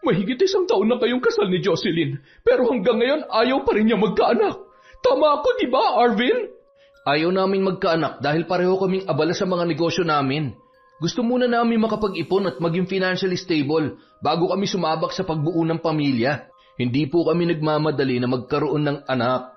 Mahigit 1 taon na kayong kasal ni Jocelyn, pero hanggang ngayon ayaw pa rin niya magkaanak. Tama ako, di ba, Arvin? Ayaw namin magkaanak dahil pareho kaming abala sa mga negosyo namin. Gusto muna namin makapag-ipon at maging financially stable bago kami sumabak sa pagbuo ng pamilya. Hindi po kami nagmamadali na magkaroon ng anak.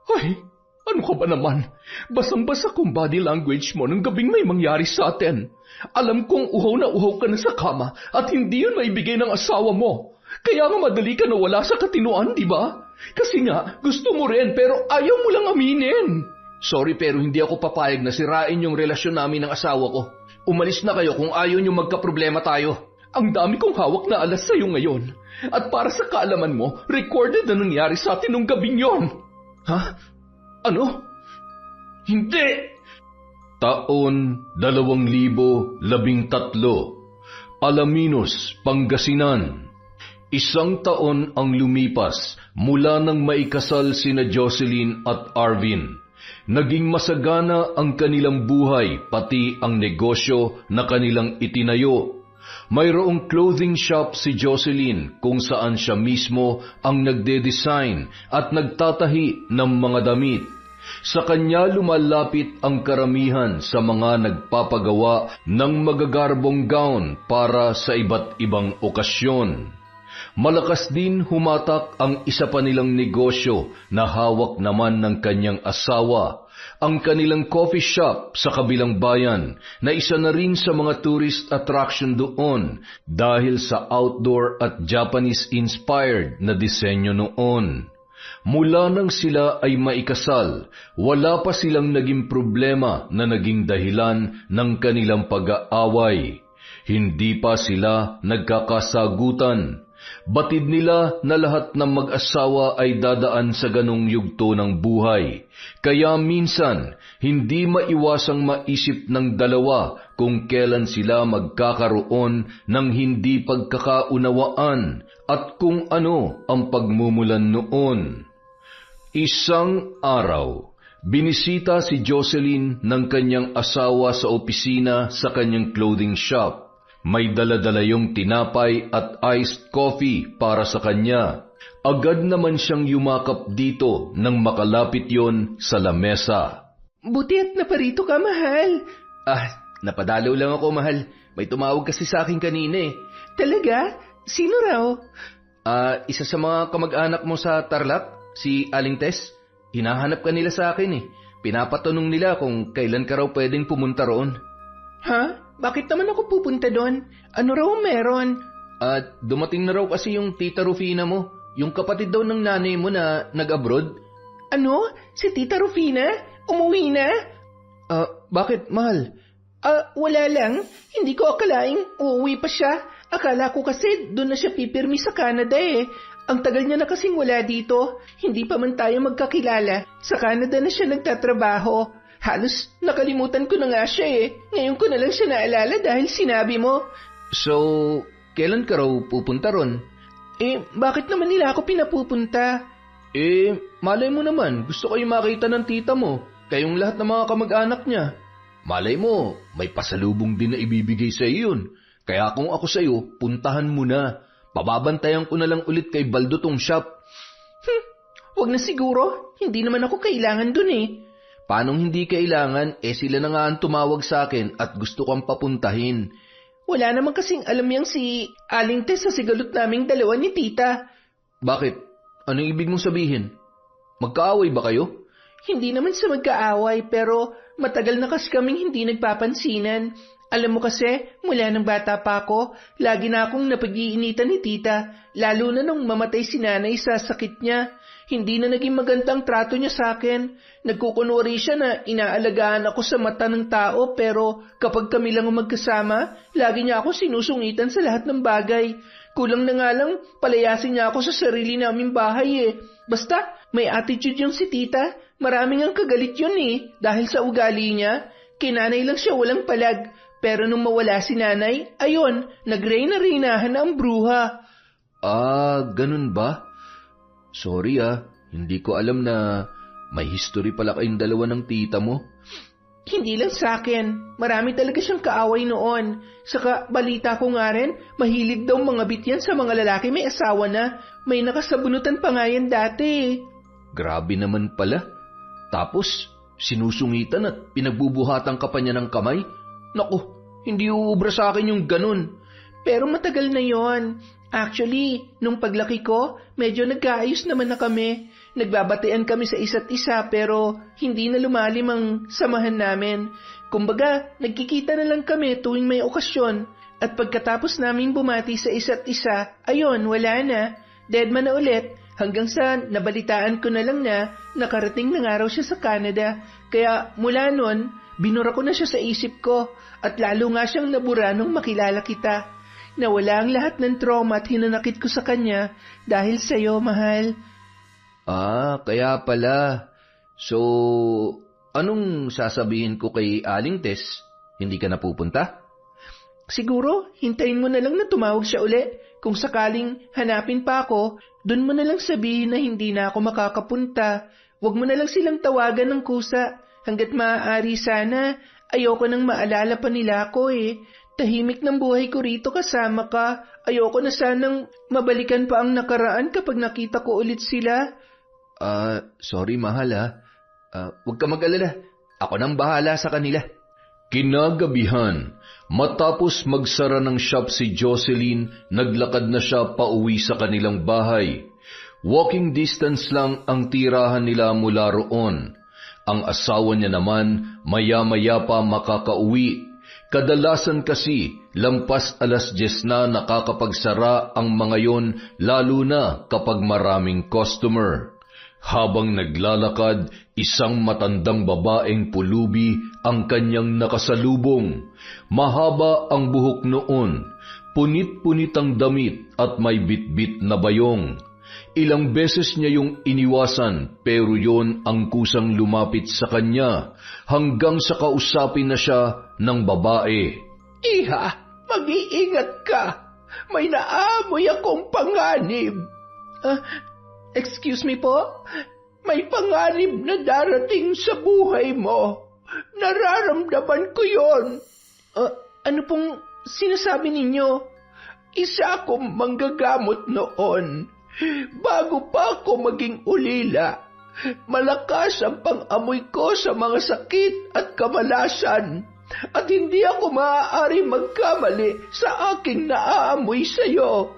Ay, ano ka ba naman? Basang-basa kong body language mo nung gabing may mangyari sa atin. Alam kong uhaw na uhaw ka na sa kama at hindi yun maibigay ng asawa mo. Kaya nga madali ka nawala sa katinuan, di ba? Kasi nga, gusto mo rin pero ayaw mo lang aminin. Sorry pero hindi ako papayag na sirain yung relasyon namin ng asawa ko. Umalis na kayo kung ayaw nyo magkaproblema tayo. Ang dami kong hawak na alas sa'yo ngayon. At para sa kaalaman mo, recorded na nangyari sa atin nung gabing yon. Ha? Ano? Hindi! Taon 2013, Alaminos, Pangasinan. 1 taon ang lumipas mula nang maikasal sina Jocelyn at Arvin. Naging masagana ang kanilang buhay pati ang negosyo na kanilang itinayo. Mayroong clothing shop si Jocelyn kung saan siya mismo ang nagde-design at nagtatahi ng mga damit. Sa kanya lumalapit ang karamihan sa mga nagpapagawa ng magagarbong gown para sa iba't ibang okasyon. Malakas din humatak ang isa pa nilang negosyo na hawak naman ng kanyang asawa, ang kanilang coffee shop sa kabilang bayan na isa na rin sa mga tourist attraction doon dahil sa outdoor at Japanese-inspired na disenyo noon. Mula nang sila ay maikasal, wala pa silang naging problema na naging dahilan ng kanilang pag-aaway. Hindi pa sila nagkakasagutan. Batid nila na lahat ng mag-asawa ay dadaan sa ganong yugto ng buhay. Kaya minsan, hindi maiwasang maisip ng dalawa kung kailan sila magkakaroon ng hindi pagkakaunawaan at kung ano ang pagmumulan noon. Isang araw, binisita si Jocelyn ng kanyang asawa sa opisina sa kanyang clothing shop. May dala-dala yung tinapay at iced coffee para sa kanya. Agad naman siyang yumakap dito nang makalapit yon sa lamesa. Buti at naparito ka, mahal. Napadalaw lang ako, mahal. May tumawag kasi sa akin kanina eh. Talaga? Sino raw? Isa sa mga kamag-anak mo sa Tarlac, si Aling Tess. Hinahanap ka nila sa akin eh. Pinapatanong nila kung kailan ka raw pwedeng pumunta roon. Ha? Bakit naman ako pupunta doon? Ano raw meron? Dumating na raw kasi yung tita Rufina mo, yung kapatid daw ng nanay mo na nag-abroad. Ano? Si Tita Rufina? Umuwi na? Bakit, mahal? Wala lang. Hindi ko akalaing uuwi pa siya. Akala ko kasi doon na siya pipirmi sa Canada eh. Ang tagal niya na kasing wala dito. Hindi pa man tayo magkakilala. Sa Canada na siya nagtatrabaho. Halos nakalimutan ko na nga siya eh. Ngayon ko na lang siya naalala dahil sinabi mo. So, kailan ka raw pupunta ron? Bakit naman nila ako pinapupunta? Malay mo naman, gusto kayo makita ng tita mo, kayong lahat ng mga kamag-anak niya. Malay mo, may pasalubong din na ibibigay sa iyo yun. Kaya kung ako sa iyo, puntahan mo na. Pababantayan ko na lang ulit kay Baldo tong shop. Wag na siguro, hindi naman ako kailangan dun eh. Paanong hindi kailangan? Sila na nga ang tumawag sa akin at gusto kang papuntahin. Wala naman kasing alam yang si Aling Tess sa sigalot naming dalawa ni tita. Bakit? Anong ibig mong sabihin? Magkaaway ba kayo? Hindi naman sa magkaaway pero matagal na kasi kaming hindi nagpapansinan. Alam mo kasi, mula nang bata pa ako, lagi na akong napag-iinitan ni tita, lalo na nung mamatay si nanay sa sakit niya. Hindi na naging magandang trato niya sa akin. Nagkukunwari siya na inaalagaan ako sa mata ng tao pero kapag kami lang ang magkasama, lagi niya ako sinusungitan sa lahat ng bagay. Kulang na nga lang, palayasin niya ako sa sarili naming bahay eh. Basta, may attitude yung si tita. Maraming ang kagalit yun eh, dahil sa ugali niya. Kinanay lang siya walang palag. Pero nung mawala si nanay, ayun, nagreyna-reynahan na ang bruha. Ganun ba? Sorry hindi ko alam na may history pala kayong dalawa ng tita mo. Hindi lang sa akin. Marami talaga siyang kaaway noon. Saka balita ko nga rin, mahilig daw mga bityan sa mga lalaki may asawa na. May nakasabunutan pa nga yan dati. Grabe naman pala. Tapos, sinusungitan at pinagbubuhatan ka pa niya ng kamay? Naku, hindi uubra sa akin yung ganun. Pero matagal na yon. Actually, nung paglaki ko, medyo nagkaayos naman na kami. Nagbabatean kami sa isa't isa pero hindi na lumalim ang samahan namin. Kumbaga, nagkikita na lang kami tuwing may okasyon. At pagkatapos naming bumati sa isa't isa, ayun, wala na. Deadman na ulit hanggang sa nabalitaan ko na lang na nakarating na nga raw siya sa Canada. Kaya mula nun, binura ko na siya sa isip ko at lalo nga siyang nabura nung makilala kita. Nawala ang lahat ng trauma at hinanakit ko sa kanya dahil sa'yo, mahal. Ah, kaya pala. So, anong sasabihin ko kay Aling Tess? Hindi ka napupunta? Siguro, hintayin mo na lang na tumawag siya uli. Kung sakaling hanapin pa ako, dun mo na lang sabihin na hindi na ako makakapunta. Huwag mo na lang silang tawagan ng kusa. Hanggat maaari sana, ayoko nang maalala pa nila ako eh. Tahimik ng buhay ko rito kasama ka. Ayoko na sanang mabalikan pa ang nakaraan kapag nakita ko ulit sila. Sorry mahal ha. Huwag ka mag-alala. Ako nang bahala sa kanila. Kinagabihan, matapos magsara ng shop si Jocelyn, naglakad na siya pauwi sa kanilang bahay. Walking distance lang ang tirahan nila mula roon. Ang asawa niya naman, maya-maya pa makakauwi. Kadalasan kasi, lampas 10:00 na nakakapagsara ang mga yon, lalo na kapag maraming customer. Habang naglalakad, isang matandang babaeng pulubi ang kanyang nakasalubong. Mahaba ang buhok noon, punit-punit ang damit at may bitbit na bayong. Ilang beses niya yung iniwasan pero yon ang kusang lumapit sa kanya hanggang sa kausapin na siya ng babae. Iha, mag-iingat ka. May naamoy akong panganib. Excuse me po? May panganib na darating sa buhay mo. Nararamdaman ko yon. Ano pong sinasabi ninyo? Isa akong manggagamot noon. Bago pa ako maging ulila, malakas ang pang-amoy ko sa mga sakit at kamalasan at hindi ako maaari magkamali sa aking naaamoy sa iyo.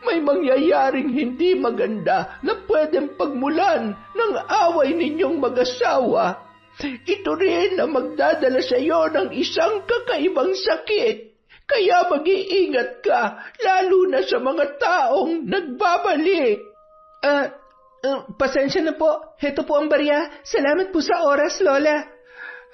May mangyayaring hindi maganda na pwedeng pagmulan ng away ninyong mag-asawa. Ito rin ang magdadala sa iyo ng isang kakaibang sakit. Kaya mag-iingat ka, lalo na sa mga taong nagbabalik. Pasensya na po. Heto po ang barya. Salamat po sa oras, Lola.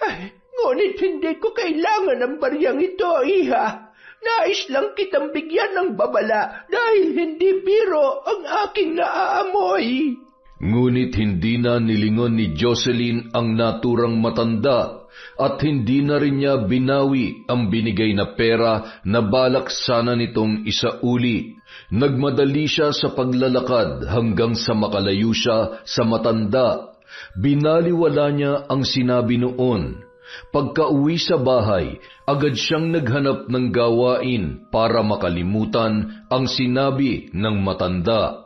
Ay, ngunit hindi ko kailangan ng baryang ito, Iha. Nais lang kitang bigyan ng babala dahil hindi biro ang aking naaamoy. Ngunit hindi na nilingon ni Jocelyn ang naturang matanda at hindi na rin niya binawi ang binigay na pera na balak sana nitong isauli. Nagmadali siya sa paglalakad hanggang sa makalayo siya sa matanda. Binaliwala niya ang sinabi noon. Pagka-uwi sa bahay, agad siyang naghanap ng gawain para makalimutan ang sinabi ng matanda.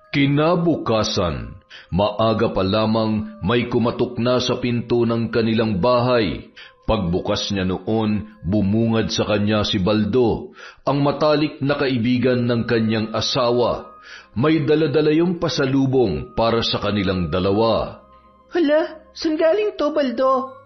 Kinabukasan, maaga pa lamang may kumatok na sa pinto ng kanilang bahay. Pagbukas niya noon, bumungad sa kanya si Baldo, ang matalik na kaibigan ng kanyang asawa. May dala-dala yung pasalubong para sa kanilang dalawa. Hala, saan galing to, Baldo?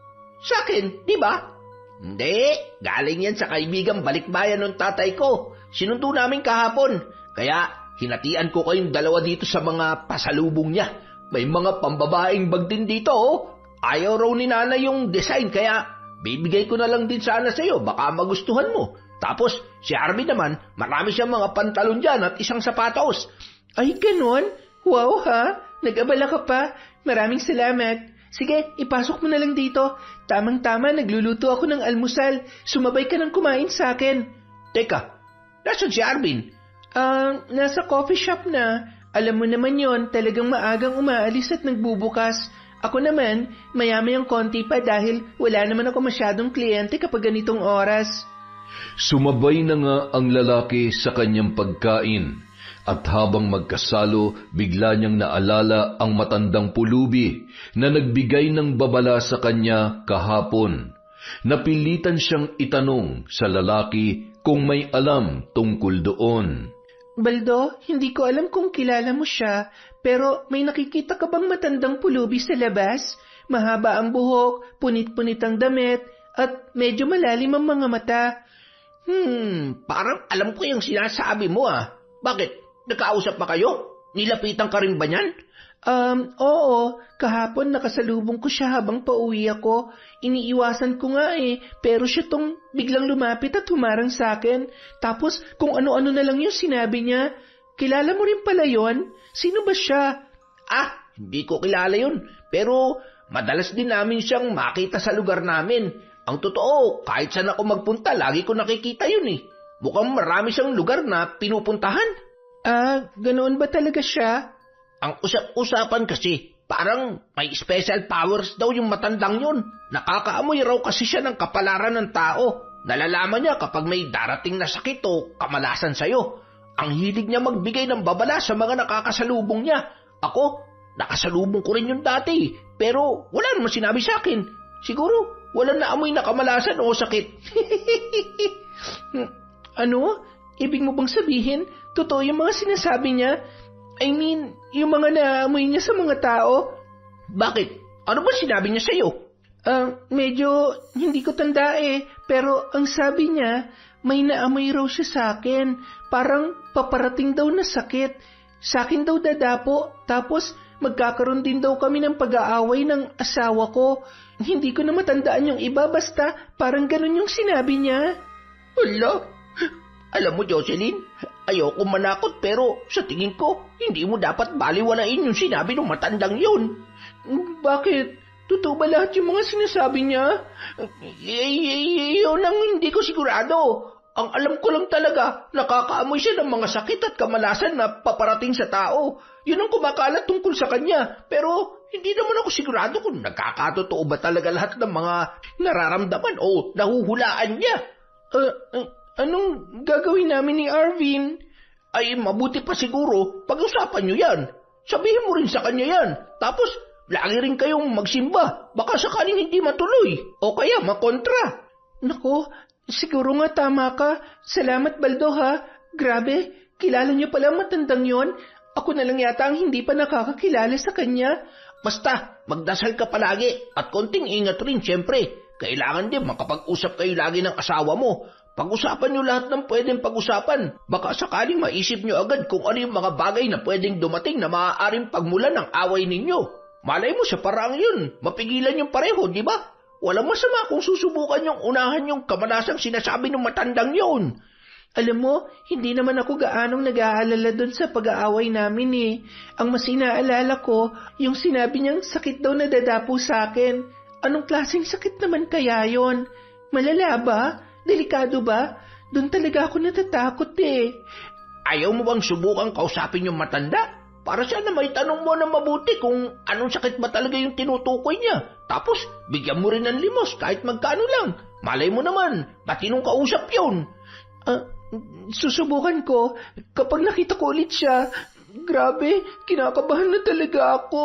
Sa akin, di ba? Hindi, galing yan sa kaibigang balikbayan ng tatay ko. Sinundo namin kahapon, kaya hinatian ko kayong dalawa dito sa mga pasalubong niya. May mga pambabaeng bag din dito, oh. Ayaw raw ni nanay yung design, kaya bibigay ko na lang din sana sa iyo, baka magustuhan mo. Tapos, si Arvin naman, marami siyang mga pantalon dyan at isang sapatos. Ay, ganon? Wow ha, nag-abala ka pa. Maraming salamat. Sige, ipasok mo na lang dito. Tamang-tama, nagluluto ako ng almusal. Sumabay ka ng kumain sa akin. Teka, nasan si Arvin? Nasa coffee shop na. Alam mo naman yon, talagang maagang umaalis at nagbubukas. Ako naman, maya-mayang konti pa dahil wala naman ako masyadong kliyente kapag ganitong oras. Sumabay na nga ang lalaki sa kanyang pagkain, at habang magkasalo, bigla niyang naalala ang matandang pulubi na nagbigay ng babala sa kanya kahapon. Napilitan siyang itanong sa lalaki kung may alam tungkol doon. Baldo, hindi ko alam kung kilala mo siya, pero may nakikita ka bang matandang pulubi sa labas? Mahaba ang buhok, punit-punit ang damit, at medyo malalim ang mga mata. Parang alam ko yung sinasabi mo ah. Bakit? Nagkausap pa kayo? Nilapitan ka rin ba niyan? Oo. Kahapon nakasalubong ko siya habang pauwi ako. Iniiwasan ko nga pero siya tong biglang lumapit at humarang sa akin. Tapos kung ano-ano na lang yung sinabi niya. Kilala mo rin pala yon? Sino ba siya? Hindi ko kilala yun. Pero madalas din namin siyang makita sa lugar namin. Ang totoo, kahit saan ako magpunta, lagi ko nakikita yun eh. Mukhang marami siyang lugar na pinupuntahan. Ganoon ba talaga siya? Ang usap-usapan kasi, parang may special powers daw yung matandang yun. Nakakaamoy raw kasi siya ng kapalaran ng tao. Nalalaman niya kapag may darating na sakit o kamalasan sa'yo. Ang hilig niya magbigay ng babala sa mga nakakasalubong niya. Ako, nakasalubong ko rin yun dati, pero wala naman sinabi sa akin. Siguro, wala na amoy na kamalasan o sakit. Ano? Ibig mo bang sabihin, totoo yung mga sinasabi niya? I mean, yung mga naamoy niya sa mga tao? Bakit? Ano ba sinabi niya sa'yo? Medyo hindi ko tanda pero ang sabi niya, may naamoy raw siya sa akin. Parang paparating daw na sakit. Sa akin daw dadapo, tapos magkakaroon din daw kami ng pag-aaway ng asawa ko. Hindi ko na matandaan yung iba, basta parang ganun yung sinabi niya. Hala, alam mo Jocelyn, ayoko manakot pero sa tingin ko, hindi mo dapat baliwalain yung sinabi ng matandang yun. Bakit? Totoo ba lahat yung mga sinasabi niya? Yun ang hindi ko sigurado. Ang alam ko lang talaga, nakakaamoy siya ng mga sakit at kamalasan na paparating sa tao. Yun ang kumakalat tungkol sa kanya. Pero hindi naman ako sigurado kung nagkakatotoo ba talaga lahat ng mga nararamdaman o nahuhulaan niya. Anong gagawin namin ni Arvin? Ay, mabuti pa siguro, pag-usapan niyo yan. Sabihin mo rin sa kanya yan. Tapos, lagi rin kayong magsimba. Baka sakaling hindi matuloy. O kaya makontra. Nako, siguro nga tama ka. Salamat Baldo ha. Grabe, kilala niyo pala matandang yon. Ako na lang yata ang hindi pa nakakakilala sa kanya. Basta, magdasal ka palagi at konting ingat rin siyempre. Kailangan din makapag-usap kayo lagi ng asawa mo. Pag-usapan nyo lahat ng pwedeng pag-usapan. Baka sakaling maisip nyo agad kung ano yung mga bagay na pwedeng dumating na maaaring pagmulan ng away ninyo. Malay mo sa paraang yun, mapigilan yung pareho, di ba? Walang masama kung susubukan yung unahan yung kamalasang sinasabi ng matandang yun. Alam mo, hindi naman ako gaanong nag-aalala doon sa pag-aaway namin Ang mas inaalala ko, yung sinabi niyang sakit daw na dadapo sa akin. Anong klaseng sakit naman kaya yon? Malala ba? Delikado ba? Doon talaga ako natatakot Ayaw mo bang subukan kausapin yung matanda? Para siya na may tanong mo na mabuti kung anong sakit ba talaga yung tinutukoy niya. Tapos, bigyan mo rin ng limos kahit magkano lang. Malay mo naman, matinong kausap yun. Susubukan ko. Kapag nakita ko ulit siya, grabe, kinakabahan na talaga ako.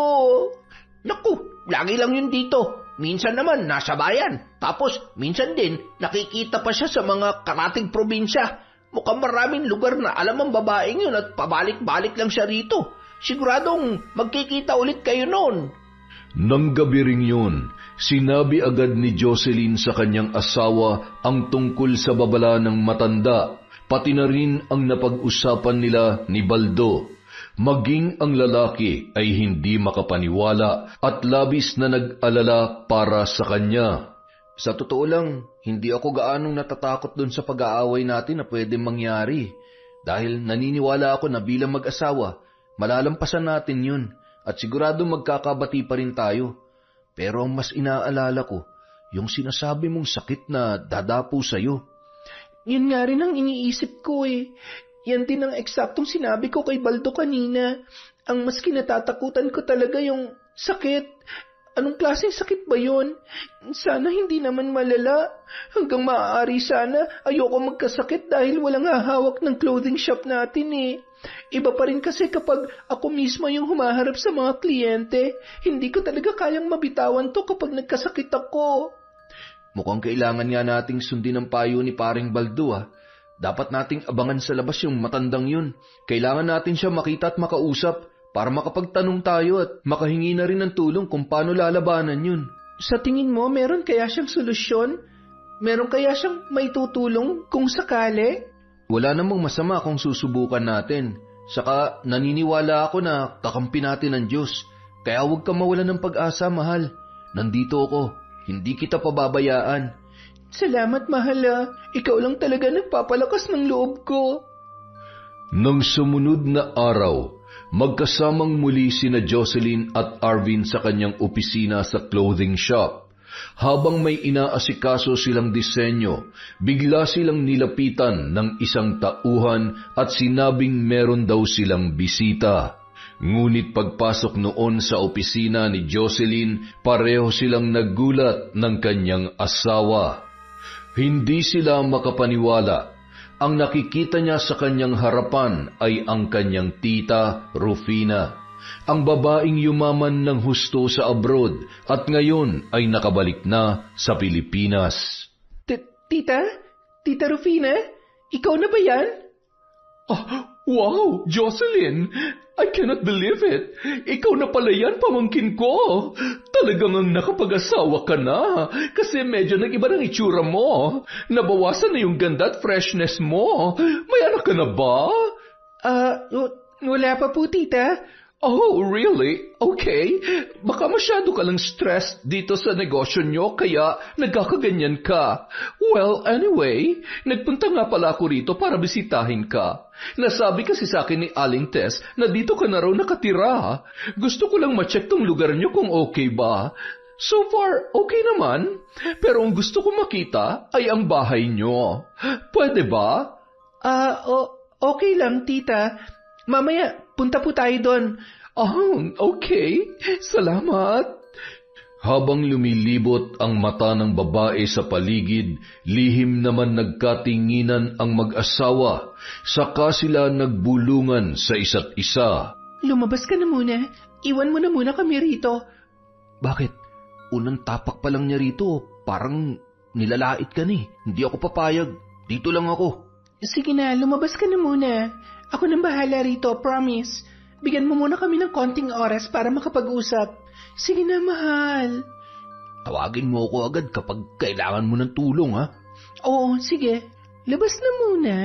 Naku, lagi lang yun dito. Minsan naman nasa bayan. Tapos minsan din nakikita pa siya sa mga karating probinsya. Mukhang maraming lugar na alam ang babaeng yun at pabalik-balik lang siya rito. Siguradong magkikita ulit kayo noon. Nang gabi ring yun, sinabi agad ni Jocelyn sa kanyang asawa ang tungkol sa babala ng matanda, pati na rin ang napag-usapan nila ni Baldo. Maging ang lalaki ay hindi makapaniwala at labis na nag-alala para sa kanya. Sa totoo lang, hindi ako gaanong natatakot dun sa pag-aaway natin na pwedeng mangyari. Dahil naniniwala ako na bilang mag-asawa, malalampasan natin yun at sigurado magkakabati pa rin tayo. Pero ang mas inaalala ko, yung sinasabi mong sakit na dadapo sa'yo. Yun nga rin ang iniisip ko Yan din ang eksaktong sinabi ko kay Baldo kanina. Ang mas kinatatakutan ko talaga yung sakit. Anong klaseng sakit ba yun? Sana hindi naman malala. Hanggang maaari sana, ayoko magkasakit dahil walang hahawak ng clothing shop natin eh. Iba pa rin kasi kapag ako mismo yung humaharap sa mga kliyente. Hindi ko talaga kayang mabitawan to kapag nagkasakit ako. Mukhang kailangan nga nating sundin ang payo ni Paring Baldo Dapat nating abangan sa labas yung matandang yun. Kailangan natin siya makita at makausap para makapagtanong tayo at makahingi na rin ng tulong kung paano lalabanan yun. Sa tingin mo, meron kaya siyang solusyon? Meron kaya siyang maitutulong kung sakali? Wala namang masama kung susubukan natin. Saka naniniwala ako na kakampi natin ang Diyos. Kaya huwag kang mawala ng pag-asa, mahal. Nandito ako. Hindi kita pababayaan. Salamat, mahal. Ikaw lang talaga nagpapalakas ng loob ko. Nang sumunod na araw, magkasamang muli sina Jocelyn at Arvin sa kanyang opisina sa clothing shop. Habang may inaasikaso silang disenyo, bigla silang nilapitan ng isang tauhan at sinabing meron daw silang bisita. Ngunit pagpasok noon sa opisina ni Jocelyn, pareho silang nagulat ng kanyang asawa. Hindi sila makapaniwala. Ang nakikita niya sa kanyang harapan ay ang kanyang tita, Rufina. Ang babaeng yumaman ng husto sa abroad at ngayon ay nakabalik na sa Pilipinas. Tita? Tita Rufina? Ikaw na ba yan? Wow, Jocelyn! I cannot believe it. Ikaw na pala yan, pamangkin ko. Talagang ang nakapag-asawa ka na kasi medyo nag-iba ng itsura mo. Nabawasan na yung ganda at freshness mo. May anak ka na ba? Wala pa po, tita. Oh, really? Okay. Baka masyado ka lang stressed dito sa negosyo nyo kaya nagkakaganyan ka. Well, anyway, nagpunta nga pala ako rito para bisitahin ka. Nasabi kasi sa akin ni Aling Tess na dito ka na raw nakatira. Gusto ko lang ma-check tong lugar nyo kung okay ba. So far, okay naman. Pero ang gusto ko makita ay ang bahay nyo. Pwede ba? Okay lang, tita. Mamaya, punta po tayo doon. Okay. Salamat. Habang lumilibot ang mata ng babae sa paligid, lihim naman nagkatinginan ang mag-asawa, saka sila nagbulungan sa isa't isa. Lumabas ka na muna. Iwan mo na muna kami rito. Bakit? Unang tapak pa lang niya rito, parang nilalait ka ni. Hindi ako papayag. Dito lang ako. Sige na, lumabas ka na muna. Ako nang bahala rito, promise. Bigyan mo muna kami ng konting oras para makapag-usap. Sige na, mahal. Tawagin mo ako agad kapag kailangan mo ng tulong, ha? Oo, sige. Labas na muna.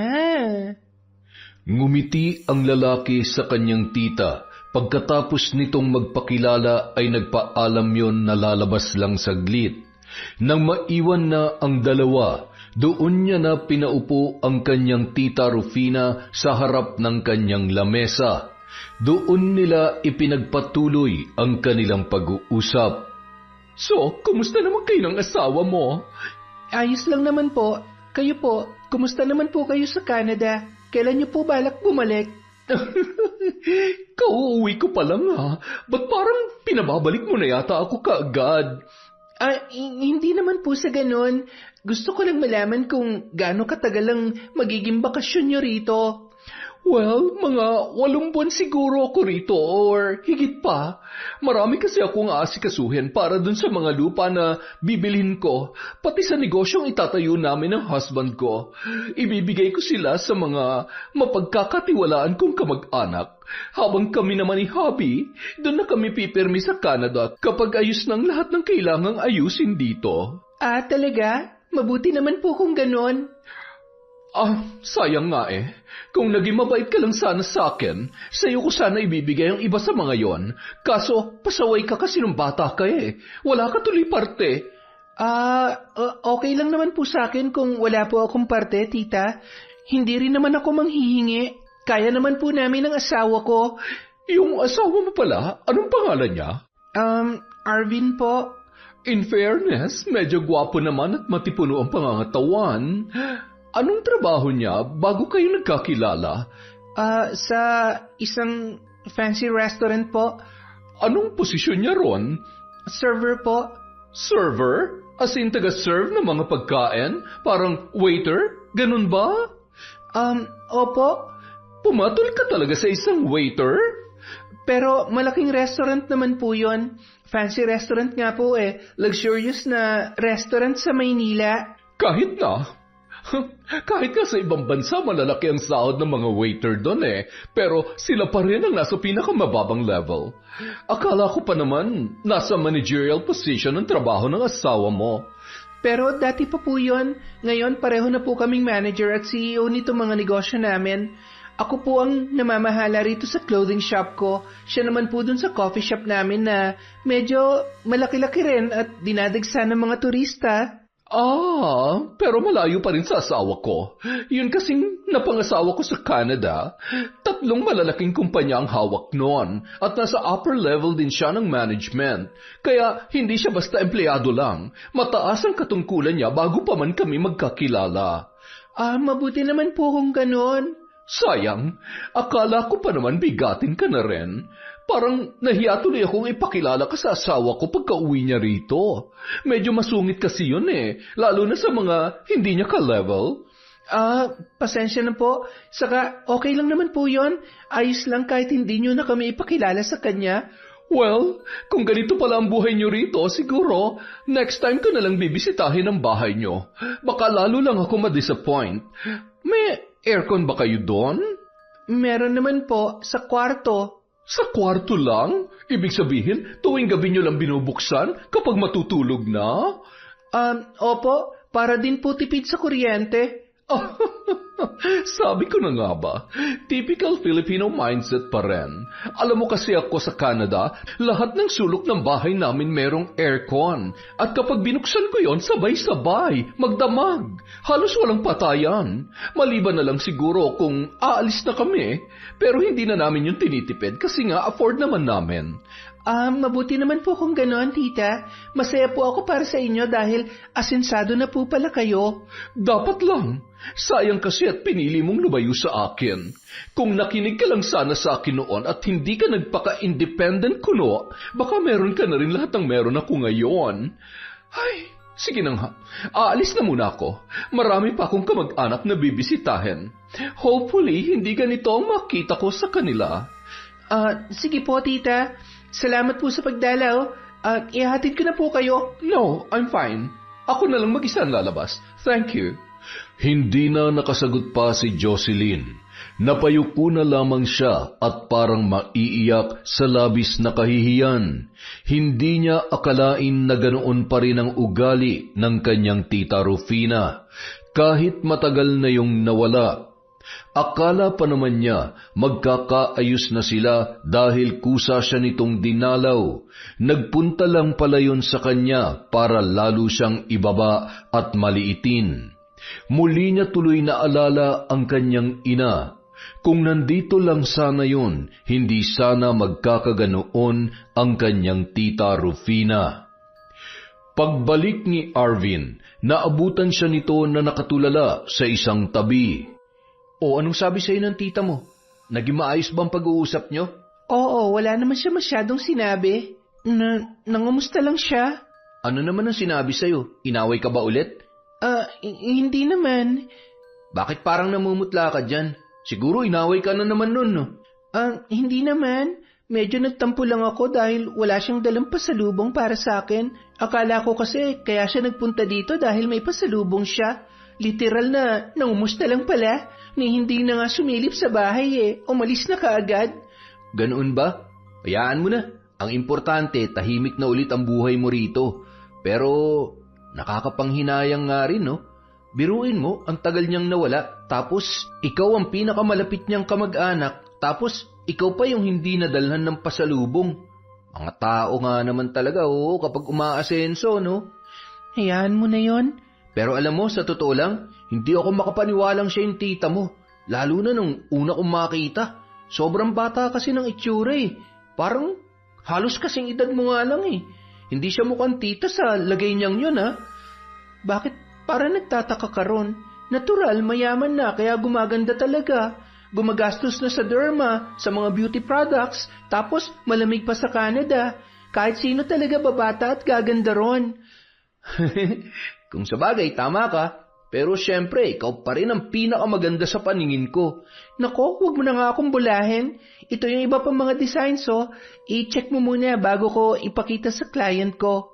Ngumiti ang lalaki sa kanyang tita. Pagkatapos nitong magpakilala ay nagpaalam yon na lalabas lang saglit. Nang maiwan na ang dalawa, doon niya na pinaupo ang kanyang tita Rufina sa harap ng kanyang lamesa. Doon nila ipinagpatuloy ang kanilang pag-uusap. So, kumusta naman kayo ng asawa mo? Ayos lang naman po. Kayo po, kumusta naman po kayo sa Canada? Kailan niyo po balak bumalik? Kauuwi ko pa lang Ba't parang pinababalik mo na yata ako kaagad? Hindi naman po sa ganon. Gusto ko lang malaman kung gaano katagal ang magiging bakasyon nyo rito. Well, mga 8 buwan siguro ako rito or higit pa. Marami kasi akong aasikasuhin para dun sa mga lupa na bibilhin ko, pati sa negosyong itatayo namin ng husband ko. Ibibigay ko sila sa mga mapagkakatiwalaan kong kamag-anak. Habang kami naman ni Hubby, doon na kami pipirmi sa Canada kapag ayos ng lahat ng kailangang ayusin dito. Talaga? Mabuti naman po kung ganon. Sayang nga Kung naging mabait ka lang sana sa akin, sa'yo ko sana ibibigay ang iba sa mga yon. Kaso, pasaway ka kasi nung bata ka Wala ka tuloy parte. Okay lang naman po sa akin kung wala po akong parte, tita. Hindi rin naman ako manghihingi. Kaya naman po namin ang asawa ko. Yung asawa mo pala, anong pangalan niya? Arvin po. In fairness, medyo gwapo naman at matipuno ang pangangatawan. Anong trabaho niya bago kayo nagkakilala? Sa isang fancy restaurant po. Anong posisyon niya ron? Server po. Server? As in taga-serve ng mga pagkain? Parang waiter? Ganun ba? Opo. Pumatol ka talaga sa isang waiter? Pero malaking restaurant naman po yun. Fancy restaurant nga po eh. Luxurious na restaurant sa Maynila. Kahit na. Kahit nga sa ibang bansa malalaki ang sahod ng mga waiter doon eh. Pero sila pa rin ang nasa pinakamababang level. Akala ko pa naman nasa managerial position ang trabaho ng asawa mo. Pero dati pa po yun. Ngayon pareho na po kaming manager at CEO nito mga negosyo namin. Ako po ang namamahala rito sa clothing shop ko. Siya naman po dun sa coffee shop namin na medyo malaki-laki rin at dinadagsa ng mga turista. Pero malayo pa rin sa asawa ko. Yun kasing napangasawa ko sa Canada. 3 malalaking kumpanya ang hawak noon at nasa upper level din siya ng management. Kaya hindi siya basta empleyado lang. Mataas ang katungkulan niya bago pa man kami magkakilala. Mabuti naman po kung ganon. Sayang, akala ko pa naman bigatin ka na rin. Parang nahiya tuloy akong ipakilala ka sa asawa ko pagka-uwi niya rito. Medyo masungit kasi yun eh, lalo na sa mga hindi niya ka-level. Pasensya na po. Saka okay lang naman po yun. Ayos lang kahit hindi nyo na kami ipakilala sa kanya. Well, kung ganito pala ang buhay niyo rito, siguro, next time ko na lang bibisitahin ang bahay niyo. Baka lalo lang ako ma-disappoint. May aircon ba kayo doon? Meron naman po, sa kwarto. Sa kwarto lang? Ibig sabihin, tuwing gabi nyo lang binubuksan kapag matutulog na? Opo, para din po tipid sa kuryente. Sabi ko na nga ba, typical Filipino mindset pa rin. Alam mo kasi ako sa Canada, lahat ng sulok ng bahay namin merong aircon. At kapag binuksan ko yon, sabay-sabay, magdamag. Halos walang patayan. Maliban na lang siguro kung aalis na kami. Pero hindi na namin yung tinitipid kasi nga afford naman namin. Mabuti naman po kung gano'n, tita. Masaya po ako para sa inyo dahil asensado na po pala kayo. Dapat lang. Sayang kasi at pinili mong lumayo sa akin. Kung nakinig ka lang sana sa akin noon at hindi ka nagpaka-independent kuno, baka meron ka na rin lahat ng meron ako ngayon. Ay, sige na nga. Aalis na muna ako. Marami pa akong kamag-anak na bibisitahin. Hopefully, hindi ganito ang makita ko sa kanila. Sige po, tita. Salamat po sa pagdalaw. Ihatid ko na po kayo. No, I'm fine. Ako na lang mag-isa ang lalabas. Thank you. Hindi na nakasagot pa si Jocelyn. Napayuko na lamang siya at parang maiiyak sa labis na kahihiyan. Hindi niya akalain na ganoon pa rin ang ugali ng kanyang tita Rufina, kahit matagal na yung nawala. Akala pa naman niya magkakaayos na sila dahil kusa siya nitong dinalaw. Nagpunta lang pala yun sa kanya para lalo siyang ibaba at maliitin. Muli niya tuloy naalala ang kanyang ina. Kung nandito lang sana yun, hindi sana magkakaganoon ang kanyang tita Rufina. Pagbalik ni Arvin, naabutan siya nito na nakatulala sa isang tabi. Anong sabi sa'yo ng tita mo? Naging maayos bang pag-uusap nyo? Oo, wala naman siya masyadong sinabi. Nangumusta lang siya. Ano naman ang sinabi sa'yo? Inaway ka ba ulit? Hindi naman. Bakit parang namumutla ka dyan? Siguro inaway ka na naman nun, no? Hindi naman. Medyo nagtampo lang ako dahil wala siyang dalang pasalubong para sa akin. Akala ko kasi kaya siya nagpunta dito dahil may pasalubong siya. Literal na nangumusta lang pala. Ni hindi na nga sumilip sa bahay umalis na kaagad. Ganoon ba? Hayaan mo na. Ang importante, tahimik na ulit ang buhay mo rito. Pero nakakapanghinayang nga rin, no? Biruin mo, ang tagal niyang nawala. Tapos, ikaw ang pinakamalapit niyang kamag-anak. Tapos, ikaw pa yung hindi nadalhan ng pasalubong. Mga tao nga naman talaga, kapag umaasenso, no? Hayaan mo na yon. Pero alam mo, sa totoo lang, hindi ako makapaniwalang siya yung tita mo. Lalo na nung una kong makita. Sobrang bata kasi ng itsura Parang halos kasing edad mo nga lang Hindi siya mukhang tita sa lagay niyang yun Bakit parang nagtataka ka ron? Natural, mayaman na kaya gumaganda talaga. Gumagastos na sa derma, sa mga beauty products, tapos malamig pa sa Canada. Kahit sino talaga babata at gaganda ron. Kung sabagay, tama ka. Pero syempre, ikaw pa rin ang pinakamaganda sa paningin ko. Nako, huwag mo na nga akong bulahin. Ito yung iba pang mga designs, oh. I-check mo muna bago ko ipakita sa client ko.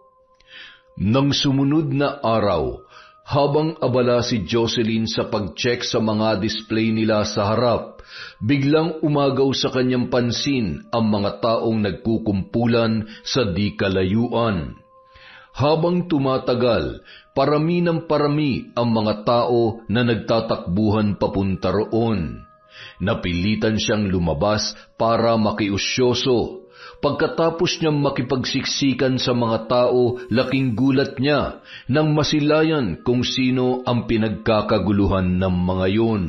Nang sumunod na araw, habang abala si Jocelyn sa pag-check sa mga display nila sa harap, biglang umagaw sa kanyang pansin ang mga taong nagkukumpulan sa di kalayuan. Habang tumatagal, parami ng parami ang mga tao na nagtatakbuhan papunta roon. Napilitan siyang lumabas para makiusyoso. Pagkatapos niyang makipagsiksikan sa mga tao, laking gulat niya nang masilayan kung sino ang pinagkakaguluhan ng mga yun.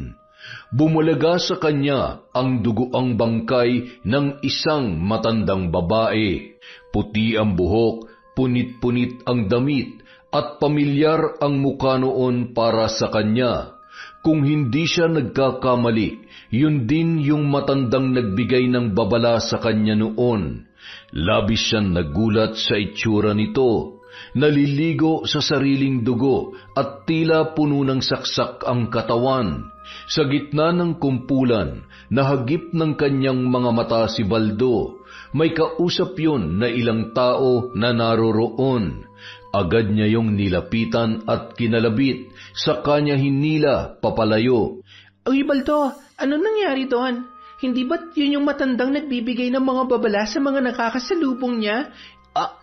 Bumulaga sa kanya ang dugoang bangkay ng isang matandang babae. Puti ang buhok, punit-punit ang damit, at pamilyar ang mukha noon para sa kanya. Kung hindi siya nagkakamali, yun din yung matandang nagbigay ng babala sa kanya noon. Labis siyang nagulat sa itsura nito. Naliligo sa sariling dugo at tila puno ng saksak ang katawan. Sa gitna ng kumpulan, nahagip ng kanyang mga mata si Baldo. May kausap yun na ilang tao na naroroon. Agad niya yung nilapitan at kinalabit, saka niya hinila papalayo. Uy, Baldo, ano nangyari doon? Hindi ba't yun yung matandang nagbibigay ng mga babala sa mga nakakasalubong niya?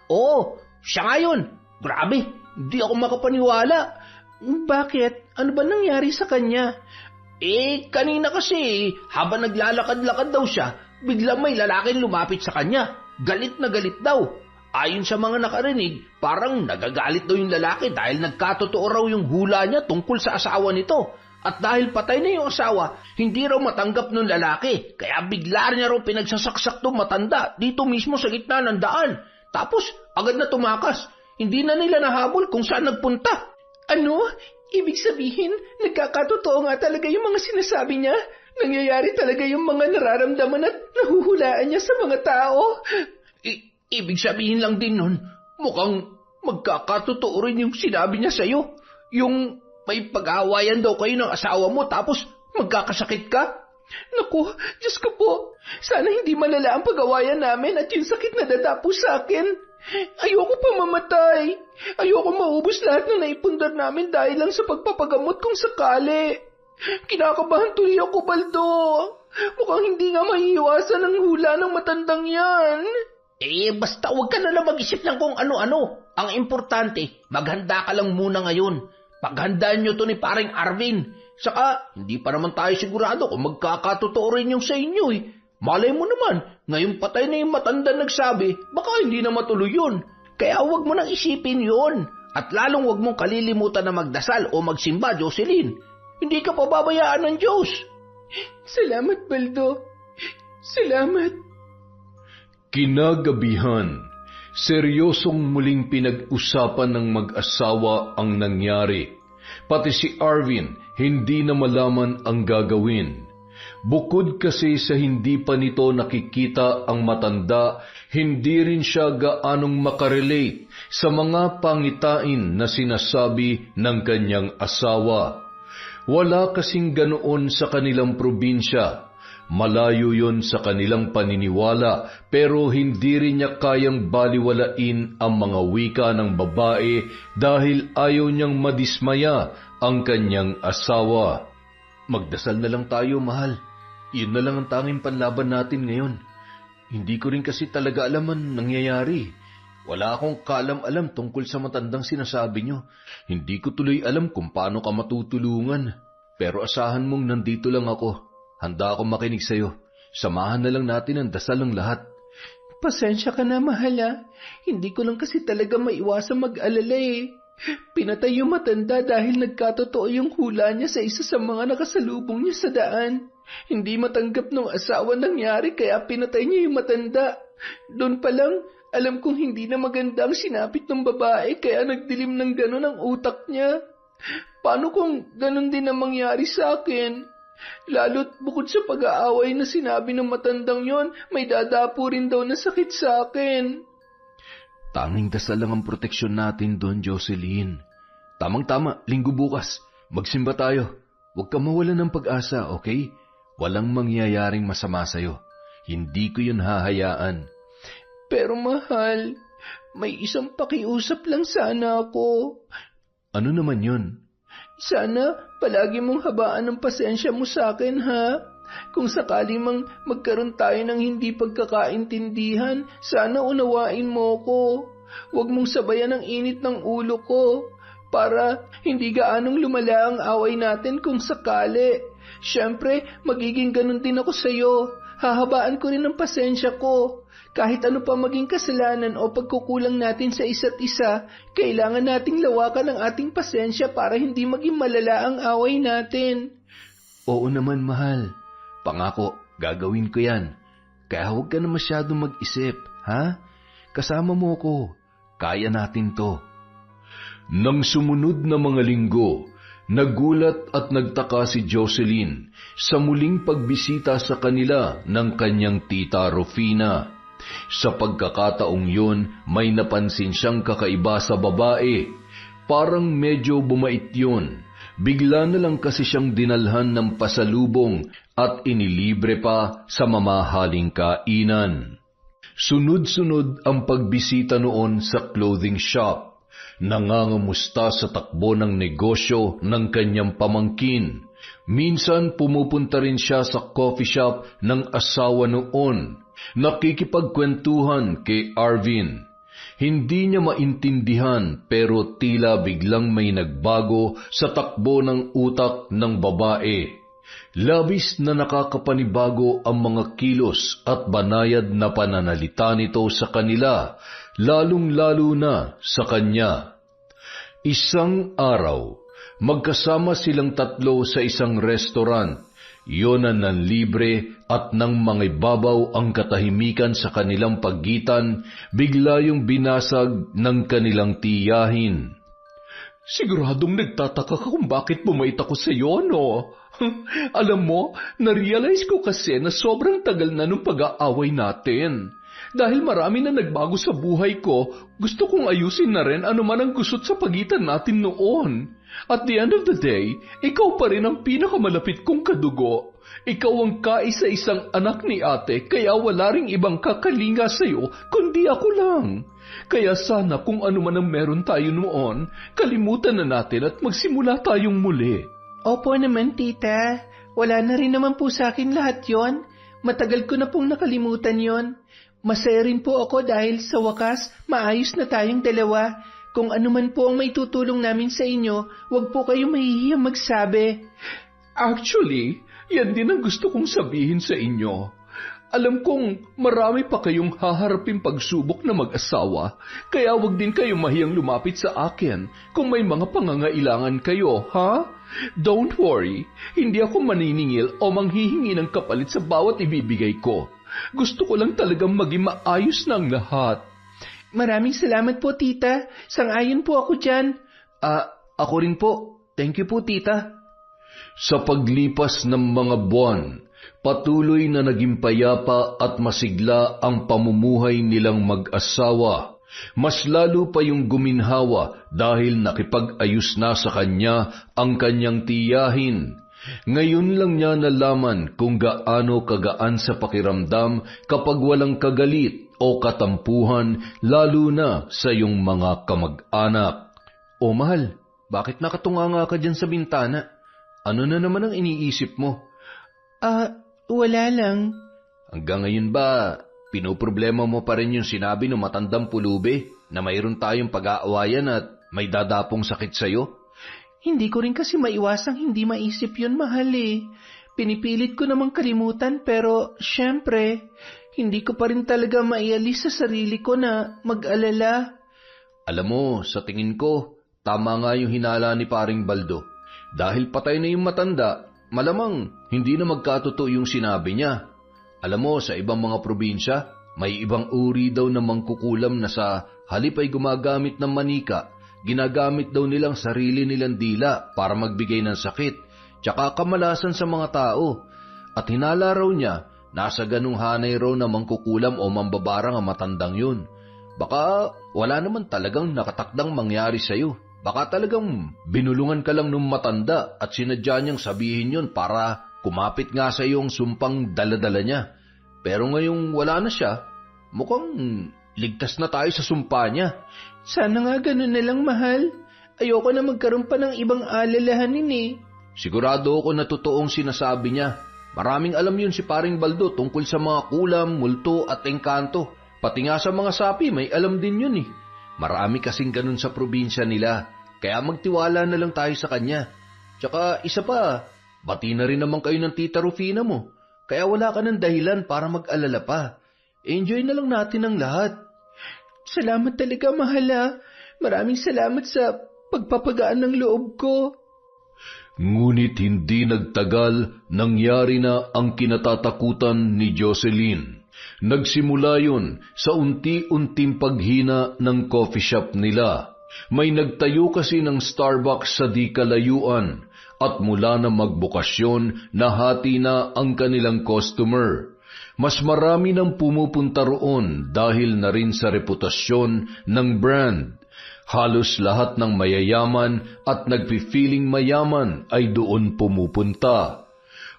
Oo, siya nga yun. Grabe, hindi ako makapaniwala. Bakit? Ano ba nangyari sa kanya? Kanina kasi, habang naglalakad-lakad daw siya, biglang may lalaking lumapit sa kanya. Galit na galit daw. Ayon sa mga nakarinig, parang nagagalit daw yung lalaki dahil nagkatotoo raw yung hula niya tungkol sa asawa nito. At dahil patay na yung asawa, hindi raw matanggap ng lalaki. Kaya bigla niya raw pinagsasaksak tong matanda dito mismo sa gitna ng daan. Tapos agad na tumakas. Hindi na nila nahabol kung saan nagpunta. Ano? Ibig sabihin, nagkakatotoo nga talaga yung mga sinasabi niya? Nangyayari talaga yung mga nararamdaman at nahuhulaan niya sa mga tao? Ibig sabihin lang din nun, mukhang magkakatotoo rin yung sinabi niya sa'yo. Yung may pag-aawayan daw kayo ng asawa mo tapos magkakasakit ka. Naku, Diyos ko po, sana hindi malala ang pag-awayan namin at yung sakit na dadapo sa akin. Ayoko pa mamatay. Ayoko maubos lahat na naipundar namin dahil lang sa pagpapagamot kung sakali. Kinakabahan tuloy ako, Baldo. Mukhang hindi nga maiiwasan ang hula ng matandang yan. Basta huwag ka na lang mag-isip ng kung ano-ano. Ang importante, maghanda ka lang muna ngayon. Paghandaan nyo to ni paring Arvin. Saka, hindi pa naman tayo sigurado kung magkakatotoo rin yung sa inyo eh. Malay mo naman, ngayong patay na yung matanda nagsabi, baka hindi na matuloy yun. Kaya huwag mo nang isipin yun. At lalong huwag mong kalilimutan na magdasal o magsimba, Jocelyn. Hindi ka pababayaan ng Diyos. Salamat, Baldo. Salamat. Kinagabihan, seryosong muling pinag-usapan ng mag-asawa ang nangyari. Pati si Arvin hindi na malaman ang gagawin. Bukod kasi sa hindi pa nito nakikita ang matanda, hindi rin siya gaanong makarelate sa mga pangitain na sinasabi ng kanyang asawa. Wala kasing ganoon sa kanilang probinsya. Malayo yon sa kanilang paniniwala, pero hindi rin niya kayang baliwalain ang mga wika ng babae dahil ayaw niyang madismaya ang kanyang asawa. Magdasal na lang tayo, mahal. Iyon na lang ang tanging panlaban natin ngayon. Hindi ko rin kasi talaga alam ang nangyayari. Wala akong kaalam-alam tungkol sa matandang sinasabi niyo. Hindi ko tuloy alam kung paano ka matutulungan. Pero asahan mong nandito lang ako. Handa akong makinig sa'yo. Samahan na lang natin ang dasal ng lahat. Pasensya ka na, mahal. Hindi ko lang kasi talaga maiwasang mag-alala eh. Pinatay yung matanda dahil nagkatotoo yung hula niya sa isa sa mga nakasalubong niya sa daan. Hindi matanggap ng asawa nangyari kaya pinatay niya yung matanda. Doon pa lang, alam kong hindi na maganda ang sinapit ng babae kaya nagdilim ng gano'n ang utak niya. Paano kung gano'n din ang mangyari sa akin? Lalo't bukod sa pag-aaway na sinabi ng matandang yon, may dadapo rin daw na sakit sa akin. Tanging dasal lang ang proteksyon natin doon, Jocelyn. Tamang-tama, linggo bukas. Magsimba tayo. Huwag ka mawalan ng pag-asa, okay? Walang mangyayaring masama sa'yo. Hindi ko yun hahayaan. Pero mahal, may isang pakiusap lang sana ako. Ano naman yun? Sana palagi mong habaan ng pasensya mo sa akin, ha? Kung sakali mang magkaroon tayo ng hindi pagkakaintindihan, sana unawain mo ko. Huwag mong sabayan ang init ng ulo ko para hindi gaanong lumala ang away natin kung sakali. Siyempre, magiging ganun din ako sa'yo. Hahabaan ko rin ang pasensya ko. Kahit ano pa maging kasalanan o pagkukulang natin sa isa't isa, kailangan nating lawakan ang ating pasensya para hindi maging malala ang away natin. Oo naman, mahal. Pangako, gagawin ko yan. Kaya huwag ka na masyadong mag-isip, ha? Kasama mo ko. Kaya natin to. Nang sumunod na mga linggo, nagulat at nagtaka si Jocelyn sa muling pagbisita sa kanila ng kanyang tita Rufina. Sa pagkakataong yun, may napansin siyang kakaiba sa babae. Parang medyo bumait yun. Bigla na lang kasi siyang dinalhan ng pasalubong at inilibre pa sa mamahaling kainan. Sunod-sunod ang pagbisita noon sa clothing shop. Nangangamusta sa takbo ng negosyo ng kanyang pamangkin. Minsan pumupunta rin siya sa coffee shop ng asawa noon. Nakikipagkwentuhan kay Arvin. Hindi niya maintindihan pero tila biglang may nagbago sa takbo ng utak ng babae. Labis na nakakapanibago ang mga kilos at banayad na pananalita nito sa kanila, lalong-lalo na sa kanya. Isang araw, magkasama silang tatlo sa isang restaurant. Yun ang nanlibre at nang mangibabaw ang katahimikan sa kanilang pagitan, bigla yung binasag ng kanilang tiyahin. Siguradong nagtataka ka kung bakit bumait ako sa iyo, no? Alam mo, na-realize ko kasi na sobrang tagal na nung pag-aaway natin. Dahil marami na nagbago sa buhay ko, gusto kong ayusin na rin ano man ang gusot sa pagitan natin noon. At the end of the day, ikaw pa rin ang pinakamalapit kong kadugo. Ikaw ang kaisa-isang anak ni ate, kaya wala ring ibang kakalinga sa'yo, kundi ako lang. Kaya sana kung ano man ang meron tayo noon, kalimutan na natin at magsimula tayong muli. Opo naman, tita. Wala na rin naman po sa akin lahat yon. Matagal ko na pong nakalimutan yon. Masaya rin po ako dahil sa wakas, maayos na tayong dalawa. Kung ano man po ang may tutulong namin sa inyo, huwag po kayong mahihiyang magsabi. Actually, yan din ang gusto kong sabihin sa inyo. Alam kong marami pa kayong haharapin pagsubok na mag-asawa, kaya huwag din kayong mahiyang lumapit sa akin kung may mga pangangailangan kayo, ha? Don't worry, hindi ako maniningil o manghihingi ng kapalit sa bawat ibibigay ko. Gusto ko lang talagang maging maayos na ang lahat. Maraming salamat po, tita. Sang-ayon po ako dyan. Ako rin po. Thank you po, tita. Sa paglipas ng mga buwan, patuloy na naging payapa at masigla ang pamumuhay nilang mag-asawa. Mas lalo pa yung guminhawa dahil nakipag-ayos na sa kanya ang kanyang tiyahin. Ngayon lang niya nalaman kung gaano kagaan sa pakiramdam kapag walang kagalit o katampuhan, lalo na sa iyong mga kamag-anak. O mahal, bakit nakatunganga ka dyan sa bintana? Ano na naman ang iniisip mo? Wala lang. Hanggang ngayon ba, pinoproblema mo pa rin yung sinabi ng matandang pulubi na mayroon tayong pag-aawayan at may dadapong sakit sa'yo? Hindi ko rin kasi maiwasang hindi maisip yun, mahal eh. Pinipilit ko namang kalimutan pero syempre, hindi ko pa rin talaga maialis sa sarili ko na mag-alala. Alam mo, sa tingin ko, tama nga yung hinala ni Paring Baldo. Dahil patay na yung matanda, malamang hindi na magkatotoo yung sinabi niya. Alam mo, sa ibang mga probinsya, may ibang uri daw na mangkukulam na sa halip ay gumagamit ng manika, ginagamit daw nilang sarili nilang dila para magbigay ng sakit, tsaka kamalasan sa mga tao. At hinala raw niya, nasa ganung hanay raw na mangkukulam o mambabarang ang matandang yun. Baka wala naman talagang nakatakdang mangyari sa'yo. Baka talagang binulungan ka lang nung matanda at sinadya niyang sabihin yon para kumapit nga sa iyong sumpang daladala niya. Pero ngayong wala na siya, mukhang ligtas na tayo sa sumpa niya. Sana nga ganun na lang, mahal. Ayoko na magkaroon pa ng ibang alalahanin eh. Sigurado ako na totoong sinasabi niya. Maraming alam yun si Paring Baldo tungkol sa mga kulam, multo at engkanto. Pati nga sa mga sapi may alam din yun eh. Marami kasing ganun sa probinsya nila, kaya magtiwala na lang tayo sa kanya. Tsaka isa pa, bati na rin naman kayo ng Tita Rufina mo, kaya wala ka ng dahilan para mag-alala pa. Enjoy na lang natin ang lahat. Salamat talaga, mahal ah. Maraming salamat sa pagpapagaan ng loob ko. Ngunit hindi nagtagal, nangyari na ang kinatatakutan ni Jocelyn. Nagsimula yun sa unti-unting paghina ng coffee shop nila. May nagtayo kasi ng Starbucks sa di kalayuan at mula na magbukasyon, nahati na ang kanilang customer. Mas marami nang pumupunta roon dahil na rin sa reputasyon ng brand. Halos lahat ng mayayaman at nagpi-feeling mayaman ay doon pumupunta.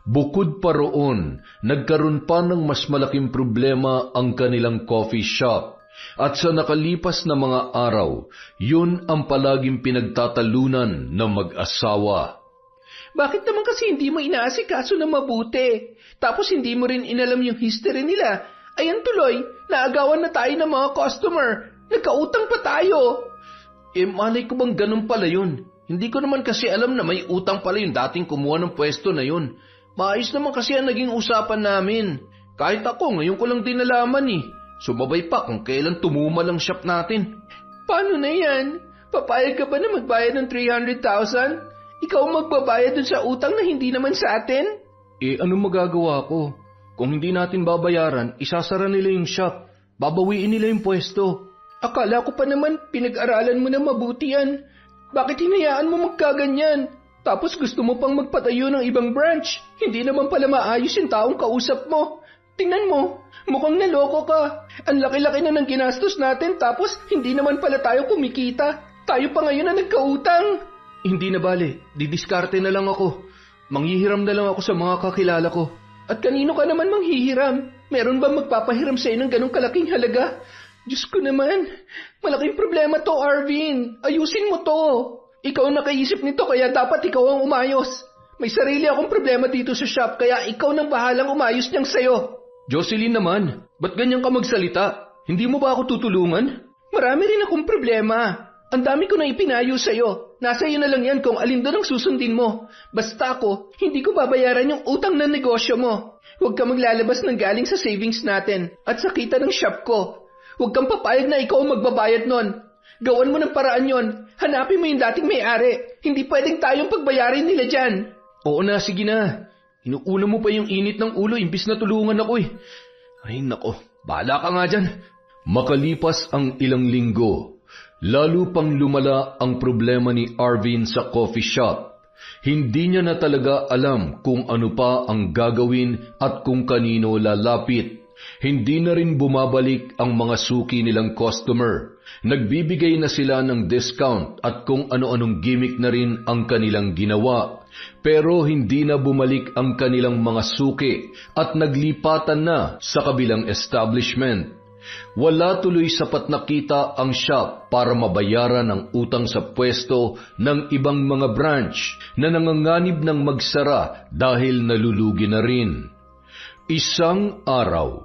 Bukod pa roon, nagkaroon pa ng mas malaking problema ang kanilang coffee shop. At sa nakalipas na mga araw, yun ang palaging pinagtatalunan ng mag-asawa. Bakit naman kasi hindi mo inaasikaso na mabuti? Tapos hindi mo rin inalam yung history nila. Ayan tuloy, naagawan na tayo ng mga customer. Nagkautang pa tayo. Malay ko bang ganun pala yun? Hindi ko naman kasi alam na may utang pala yung dating kumuha ng pwesto na yun. Maayos naman kasi ang naging usapan namin. Kahit ako, ngayon ko lang din nalaman eh. Sumabay pa kung kailan tumuma lang shop natin. Paano na yan? Papayag ka ba na magbayad ng 300,000? Ikaw magbabayad dun sa utang na hindi naman sa atin? Anong magagawa ko? Kung hindi natin babayaran, isasara nila yung shop. Babawiin nila yung pwesto. Akala ko pa naman pinag-aralan mo na mabuti yan. Bakit hinayaan mo magkaganyan? Tapos gusto mo pang magpatayo ng ibang branch. Hindi naman pala maayos yung taong kausap mo. Tingnan mo, mukhang naloko ka. Ang laki-laki na ng ginastos natin tapos hindi naman pala tayo kumikita. Tayo pa ngayon na nagkautang. Hindi na bale, didiskarte na lang ako. Manghihiram na lang ako sa mga kakilala ko. At kanino ka naman manghihiram? Meron ba magpapahiram sa'yo ng ganong kalaking halaga? Diyos ko naman, malaking problema to, Arvin. Ayusin mo to. Ikaw ang nakaisip nito kaya dapat ikaw ang umayos. May sarili akong problema dito sa shop kaya ikaw nang bahalang umayos niyang sayo. Jocelyn naman, ba't ganyan ka magsalita? Hindi mo ba ako tutulungan? Marami rin akong problema. Ang dami ko na ipinayo sa'yo. Nasa iyo na lang yan kung alin doon ang susundin mo. Basta ako, hindi ko babayaran yung utang ng negosyo mo. Huwag ka maglalabas ng galing sa savings natin at sa kita ng shop ko. Huwag kang papayag na ikaw ang magbabayad nun. Gawan mo ng paraan yon. Hanapin mo yung dating may-ari. Hindi pwedeng tayong pagbayarin nila dyan. Oo na, sige na. Inuuna mo pa yung init ng ulo imbis na tulungan ako eh. Ay nako, bahala ka nga dyan. Makalipas ang ilang linggo, lalo pang lumala ang problema ni Arvin sa coffee shop. Hindi niya na talaga alam kung ano pa ang gagawin at kung kanino lalapit. Hindi na rin bumabalik ang mga suki nilang customer. Nagbibigay na sila ng discount at kung ano-anong gimmick na rin ang kanilang ginawa. Pero hindi na bumalik ang kanilang mga suki at naglipatan na sa kabilang establishment. Wala tuloy sapat na kita ang shop para mabayaran ang utang sa pwesto ng ibang mga branch na nanganganib ng magsara dahil nalulugi na rin. Isang araw,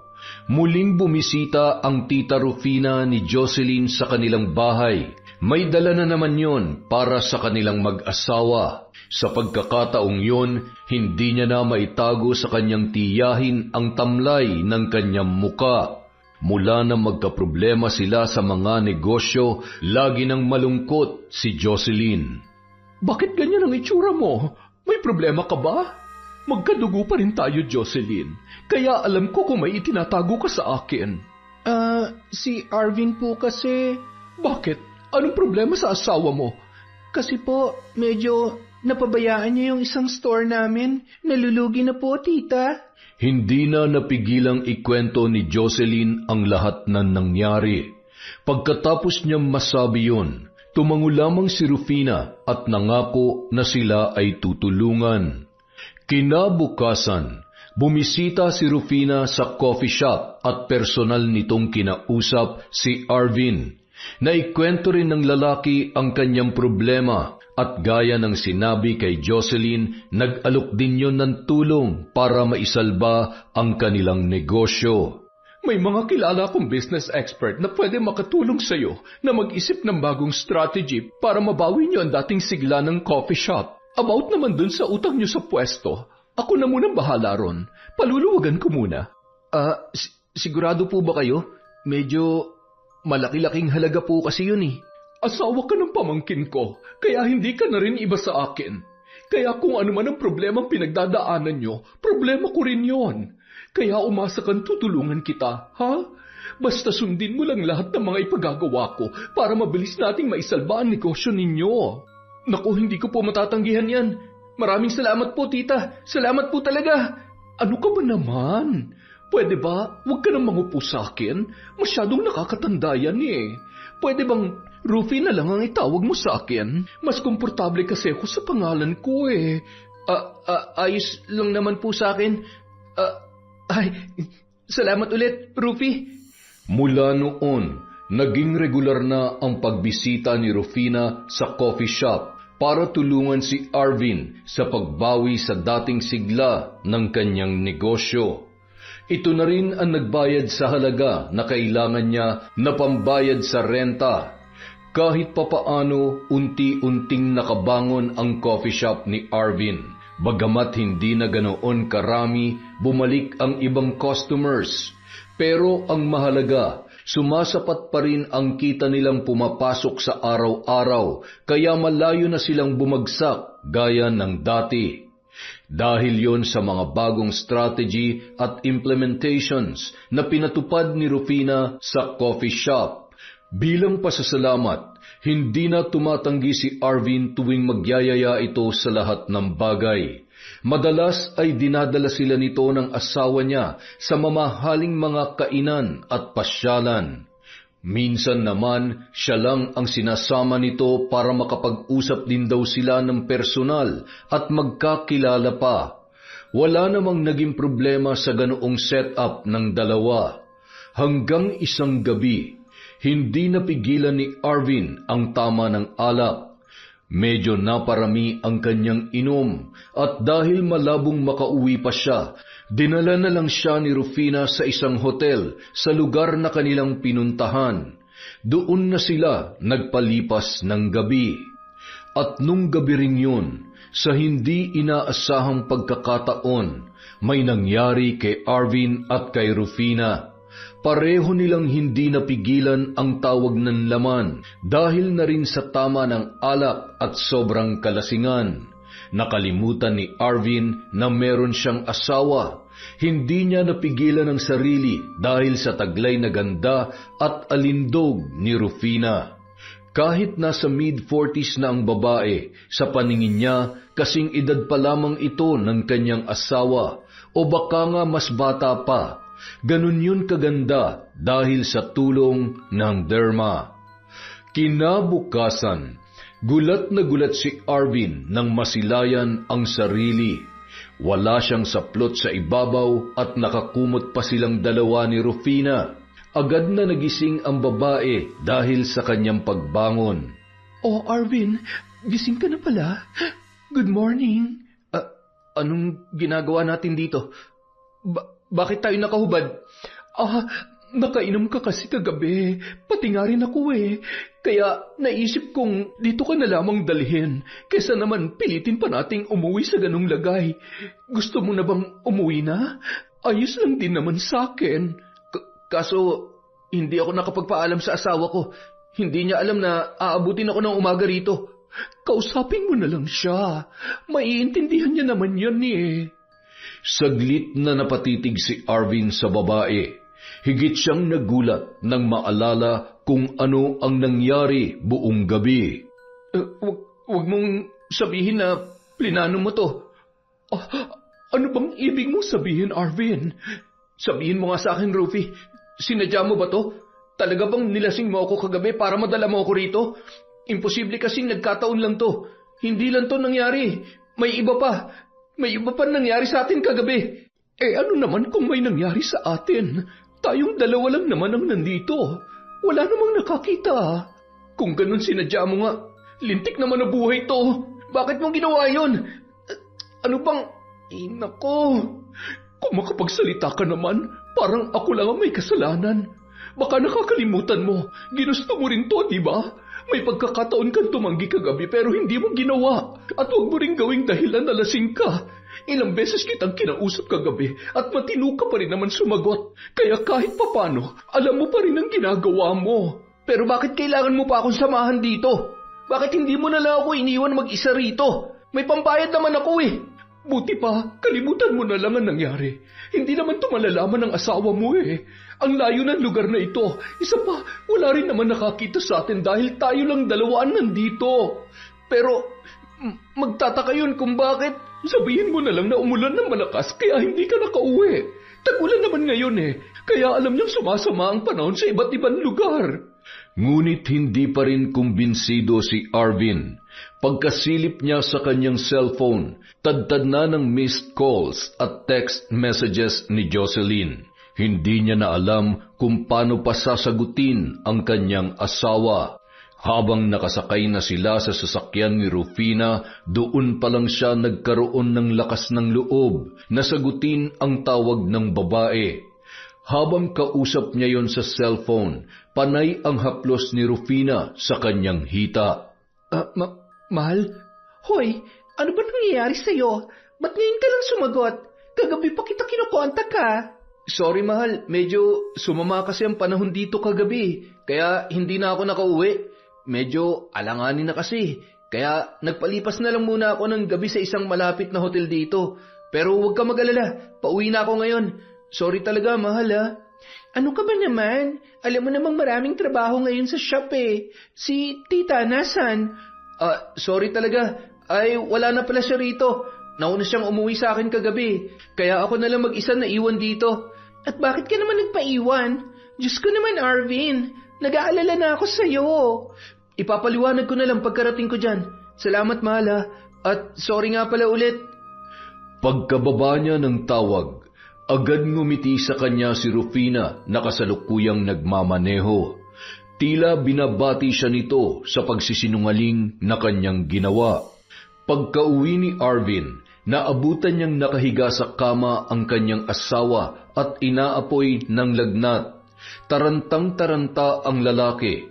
muling bumisita ang Tita Rufina ni Jocelyn sa kanilang bahay. May dala na naman yon para sa kanilang mag-asawa. Sa pagkakataong yon, hindi niya na maitago sa kanyang tiyahin ang tamlay ng kanyang muka. Mula na magkaproblema sila sa mga negosyo, lagi nang malungkot si Jocelyn. Bakit ganyan ang itsura mo? May problema ka ba? Magkadugo pa rin tayo, Jocelyn. Kaya alam ko kung may itinatago ka sa akin. Si Arvin po kasi... Bakit? Anong problema sa asawa mo? Kasi po, medyo napabayaan niya yung isang store namin. Nalulugi na po, tita. Hindi na napigilang ikwento ni Jocelyn ang lahat ng nangyari. Pagkatapos niyang masabi yun, tumango lamang si Rufina at nangako na sila ay tutulungan. Kinabukasan, bumisita si Rufina sa coffee shop at personal nitong kinausap si Arvin. Naikwento rin ng lalaki ang kanyang problema at gaya ng sinabi kay Jocelyn, nag-alok din yon ng tulong para maisalba ang kanilang negosyo. May mga kilala kong business expert na pwede makatulong sa'yo na mag-isip ng bagong strategy para mabawi niyo ang dating sigla ng coffee shop. About naman dun sa utang niyo sa pwesto, ako na munang bahala ron. Paluluwagan ko muna. Sigurado po ba kayo? Medyo malaki-laking halaga po kasi yun eh. Asawa ka ng pamangkin ko, kaya hindi ka na rin iba sa akin. Kaya kung ano man ang problemang pinagdadaanan nyo, problema ko rin yon. Kaya umasa kang tutulungan kita, ha? Basta sundin mo lang lahat ng mga ipagagawa ko para mabilis nating maisalba ang negosyo ninyo. Naku, hindi ko po matatanggihan yan. Maraming salamat po, tita. Salamat po talaga. Ano ka ba naman? Pwede ba, huwag ka nang mangupo sa akin? Masyadong nakakatanda yan eh. Pwede bang Rufy na lang ang itawag mo sa akin? Mas komportable kasi ako sa pangalan ko eh. Ayos lang naman po sa akin. Salamat ulit, Rufy. Mula noon, naging regular na ang pagbisita ni Rufina sa coffee shop para tulungan si Arvin sa pagbawi sa dating sigla ng kanyang negosyo. Ito na rin ang nagbayad sa halaga na kailangan niya na pambayad sa renta. Kahit papaano, unti-unting nakabangon ang coffee shop ni Arvin. Bagamat hindi na ganoon karami, bumalik ang ibang customers. Pero ang mahalaga, sumasapat pa rin ang kita nilang pumapasok sa araw-araw, kaya malayo na silang bumagsak gaya ng dati. Dahil yon sa mga bagong strategy at implementations na pinatupad ni Rufina sa coffee shop. Bilang pasasalamat, hindi na tumatanggi si Arvin tuwing magyayaya ito sa lahat ng bagay. Madalas ay dinadala sila nito ng asawa niya sa mamahaling mga kainan at pasyalan. Minsan naman, siya lang ang sinasama nito para makapag-usap din daw sila ng personal at magkakilala pa. Wala namang naging problema sa ganoong setup ng dalawa. Hanggang isang gabi, hindi napigilan ni Arvin ang tama ng alak. Medyo naparami ang kanyang inom at dahil malabong makauwi pa siya, dinala na lang siya ni Rufina sa isang hotel sa lugar na kanilang pinuntahan. Doon na sila nagpalipas ng gabi. At nung gabi rin yun, sa hindi inaasahang pagkakataon, may nangyari kay Arvin at kay Rufina. Pareho nilang hindi napigilan ang tawag ng laman dahil na rin sa tama ng alak at sobrang kalasingan. Nakalimutan ni Arvin na meron siyang asawa. Hindi niya napigilan ang sarili dahil sa taglay na ganda at alindog ni Rufina. Kahit nasa mid-40s na ang babae, sa paningin niya kasing edad pa lamang ito ng kanyang asawa o baka nga mas bata pa. Ganun yun kaganda dahil sa tulong ng derma. Kinabukasan, gulat na gulat si Arvin nang masilayan ang sarili. Wala siyang saplot sa ibabaw at nakakumot pa silang dalawa ni Rufina. Agad na nagising ang babae dahil sa kanyang pagbangon. Oh, Arvin, gising ka na pala. Good morning. Anong ginagawa natin dito? Bakit tayo nakahubad? Nakainom ka kasi kagabi. Pati nga rin ako eh. Kaya naisip kong dito ka na lamang dalhin. Kesa naman pilitin pa nating umuwi sa ganung lagay. Gusto mo na bang umuwi na? Ayos lang din naman sa akin. Kaso, hindi ako nakapagpaalam sa asawa ko. Hindi niya alam na aabutin ako ng umaga rito. Kausapin mo na lang siya. Maiintindihan niya naman yan eh. Saglit na napatitig si Arvin sa babae. Higit siyang nagulat nang maalala kung ano ang nangyari buong gabi. Huwag mong sabihin na plinano mo to. Ano bang ibig mong sabihin, Arvin? Sabihin mo nga sa akin, Rufy. Sinadya mo ba to? Talaga bang nilasing mo ako kagabi para madala mo ako rito? Imposible kasing nagkataon lang to. Hindi lang to nangyari. May iba pa. May iba pa nangyari sa atin kagabi. Ano naman kung may nangyari sa atin? Tayong dalawa lang naman ang nandito. Wala namang nakakita. Kung ganun sinadya mo nga, lintik naman na buhay to. Bakit mo ginawa yun? Ano bang... nako. Kung makapagsalita ka naman, parang ako lang ang may kasalanan. Baka nakakalimutan mo. Ginusto mo rin to, di ba? May pagkakataon kang tumanggi kagabi pero hindi mo ginawa. At huwag mo rin gawing dahilan na lasing ka. Ilang beses kitang kinausap kagabi at matino ka pa rin naman sumagot. Kaya kahit papano, alam mo pa rin ang ginagawa mo. Pero bakit kailangan mo pa akong samahan dito? Bakit hindi mo na lang ako iniwan mag-isa rito? May pambayad naman ako eh. Buti pa, kalimutan mo na lang ang nangyari. Hindi naman ito malalaman ng asawa mo eh. Ang layo ng lugar na ito. Isa pa, wala rin naman nakakita sa atin dahil tayo lang dalawaan nandito. Pero, magtataka yun kung bakit. Sabihin mo na lang na umulan ng malakas kaya hindi ka nakauwi. Tag-ulan naman ngayon eh. Kaya alam niyang sumasama ang panahon sa iba't ibang lugar. Ngunit hindi pa rin kumbinsido si Arvin. Pagkasilip niya sa kanyang cellphone, tadtad na ng missed calls at text messages ni Jocelyn. Hindi niya na alam kung paano pa sasagutin ang kanyang asawa. Habang nakasakay na sila sa sasakyan ni Rufina, doon pa lang siya nagkaroon ng lakas ng loob na sagutin ang tawag ng babae. Habang kausap niya yon sa cellphone, panay ang haplos ni Rufina sa kanyang hita. Mahal? Hoy, ano ba nangyayari sa'yo? Ba't ngayon ka lang sumagot? Kagabi pa kita kinukontak ka. Sorry mahal, medyo sumama kasi ang panahon dito kagabi. Kaya hindi na ako nakauwi. Medyo alanganin na kasi. Kaya nagpalipas na lang muna ako ng gabi sa isang malapit na hotel dito. Pero huwag ka mag-alala, pauwi na ako ngayon. Sorry talaga mahal ha. Ano ka ba naman? Alam mo namang maraming trabaho ngayon sa shop eh. Si tita, nasan? Sorry talaga. Ay, wala na pala siya rito. Nauna siyang umuwi sa akin kagabi. Kaya ako na lang mag-isa na iwan dito. At bakit ka naman nagpaiwan? Diyos ko naman, Arvin. Nag-aalala na ako sa'yo. Ipapaliwanag ko na lang pagkarating ko dyan. Salamat mahal ha. At sorry nga pala ulit. Pagkababa niya ng tawag, agad ngumiti sa kanya si Rufina na kasalukuyang nagmamaneho. Tila binabati siya nito sa pagsisinungaling na kanyang ginawa. Pagkauwi ni Arvin, naabutan niyang nakahiga sa kama ang kanyang asawa at inaapoy ng lagnat. Tarantang-taranta ang lalaki.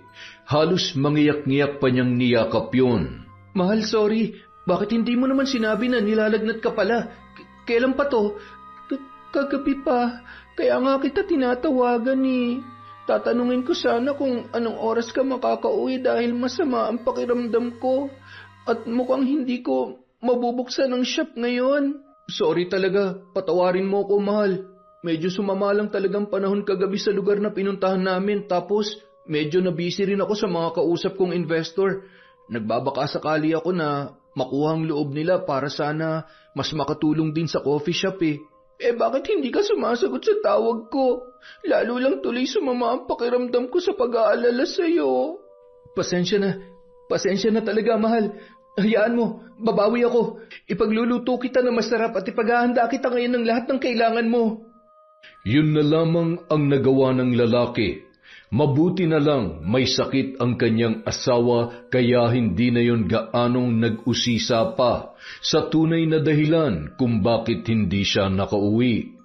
Halos mangiyak-ngiyak pa niyang niyakap yun. Mahal, sorry. Bakit hindi mo naman sinabi na nilalagnat ka pala? Kailan pa to? Kagabi pa. Kaya nga kita tinatawagan eh. Tatanungin ko sana kung anong oras ka makakauwi dahil masama ang pakiramdam ko. At mukhang hindi ko mabubuksan ang shop ngayon. Sorry talaga. Patawarin mo ko, mahal. Medyo sumama lang talagang panahon kagabi sa lugar na pinuntahan namin. Tapos, medyo nabisi rin ako sa mga kausap kong investor. Nagbabaka sakali ako na makuha ang loob nila para sana mas makatulong din sa coffee shop eh. Bakit hindi ka sumasagot sa tawag ko? Lalo lang tuloy sumama ang pakiramdam ko sa pag-aalala sa'yo. Pasensya na talaga, mahal. Hayaan mo, babawi ako. Ipagluluto kita na masarap at ipaghahanda kita ngayon ng lahat ng kailangan mo. Yun na lamang ang nagawa ng lalaki. Mabuti na lang may sakit ang kanyang asawa kaya hindi na yon gaanong nag-usisa pa sa tunay na dahilan kung bakit hindi siya nakauwi.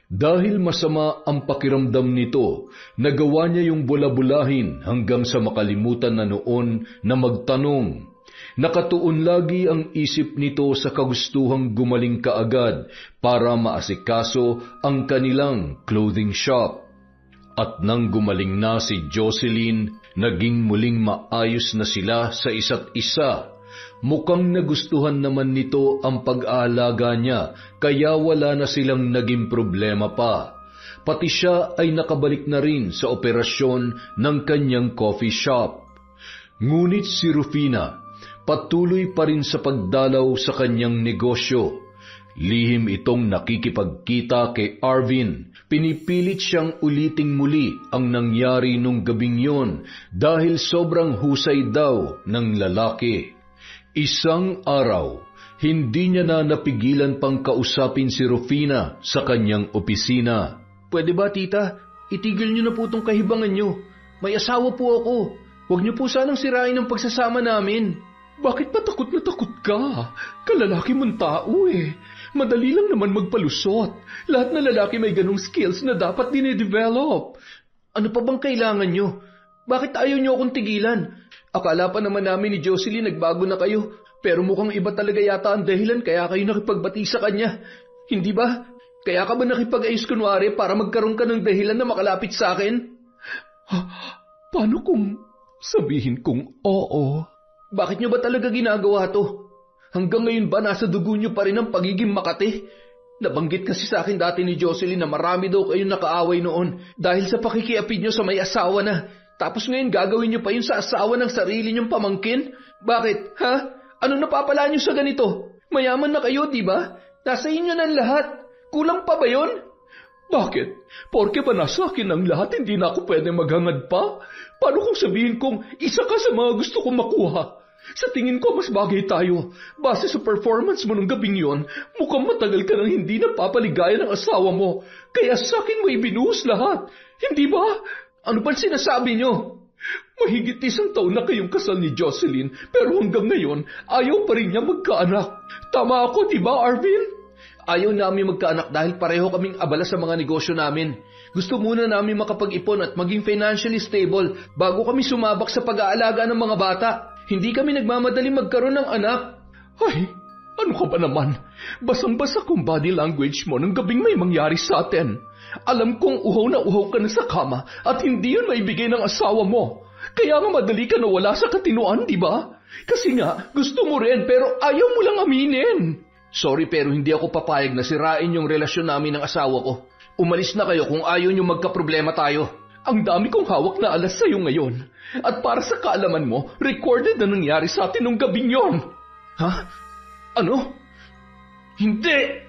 Dahil masama ang pakiramdam nito, nagawa niya yung bula-bulahin hanggang sa makalimutan na noon na magtanong. Nakatuon lagi ang isip nito sa kagustuhang gumaling kaagad para maasikaso ang kanilang clothing shop. At nang gumaling na si Jocelyn, naging muling maayos na sila sa isa't isa. Mukhang nagustuhan naman nito ang pag-aalaga niya, kaya wala na silang naging problema pa. Pati siya ay nakabalik na rin sa operasyon ng kanyang coffee shop. Ngunit si Rufina, patuloy pa rin sa pagdalaw sa kanyang negosyo. Lihim itong nakikipagkita kay Arvin. Pinipilit siyang uliting muli ang nangyari nung gabing yon dahil sobrang husay daw ng lalaki. Isang araw, hindi niya na napigilan pang kausapin si Rufina sa kanyang opisina. Pwede ba, tita? Itigil niyo na po itong kahibangan niyo. May asawa po ako. Huwag niyo po sanang sirain ang pagsasama namin. Bakit pa takot na takot ka? Kalalaki mong tao eh. Madali lang naman magpalusot. Lahat na lalaki may ganong skills na dapat dine-develop. Ano pa bang kailangan niyo? Bakit ayaw niyo akong tigilan? Akala pa naman namin ni Jocelyn nagbago na kayo. Pero mukhang iba talaga yata ang dahilan kaya kayo nakipagbati sa kanya. Hindi ba? Kaya ka ba nakipag-ayos kunwari para magkaroon ka ng dahilan na makalapit sa akin? Paano kung sabihin kong oo? Bakit nyo ba talaga ginagawa to? Hanggang ngayon ba nasa dugo nyo pa rin ang pagiging makati? Nabanggit kasi sa akin dati ni Jocelyn na marami daw kayong nakaaway noon dahil sa pakikiapid nyo sa may asawa na. Tapos ngayon gagawin nyo pa yun sa asawa ng sarili nyong pamangkin? Bakit, ha? Ano napapala nyo sa ganito? Mayaman na kayo, di ba? Nasa inyo ng lahat. Kulang pa ba yun? Bakit? Porke ba nasa akin ang lahat, hindi na ako pwede maghangad pa? Paano kung sabihin kong isa ka sa mga gusto kong makuha? Sa tingin ko, mas bagay tayo. Base sa performance mo ng gabing yon, mukhang matagal ka nang hindi napapaligaya ng asawa mo. Kaya sa akin mo ibinuhos lahat. Hindi ba? Ano ba sinasabi nyo? Mahigit 1 taon na kayong kasal ni Jocelyn, pero hanggang ngayon, ayaw pa rin niya magkaanak. Tama ako, di ba, Arvin? Ayaw namin magkaanak dahil pareho kaming abala sa mga negosyo namin. Gusto muna namin makapag-ipon at maging financially stable bago kami sumabak sa pag-aalaga ng mga bata. Hindi kami nagmamadaling magkaroon ng anak. Ay, ano ka ba naman? Basang-basa kong body language mo nang gabing may mangyari sa atin. Alam kong uhaw na uhaw ka na sa kama at hindi yun maibigay ng asawa mo. Kaya nga madali ka nawala sa katinuan, di ba? Kasi nga, gusto mo rin pero ayaw mo lang aminin. Sorry pero hindi ako papayag na sirain yung relasyon namin ng asawa ko. Umalis na kayo kung ayaw nyo magkaproblema tayo. Ang dami kong hawak na alas sa'yo ngayon. At para sa kaalaman mo, recorded na nangyari sa atin nung gabing yon. Ha? Ano? Hindi!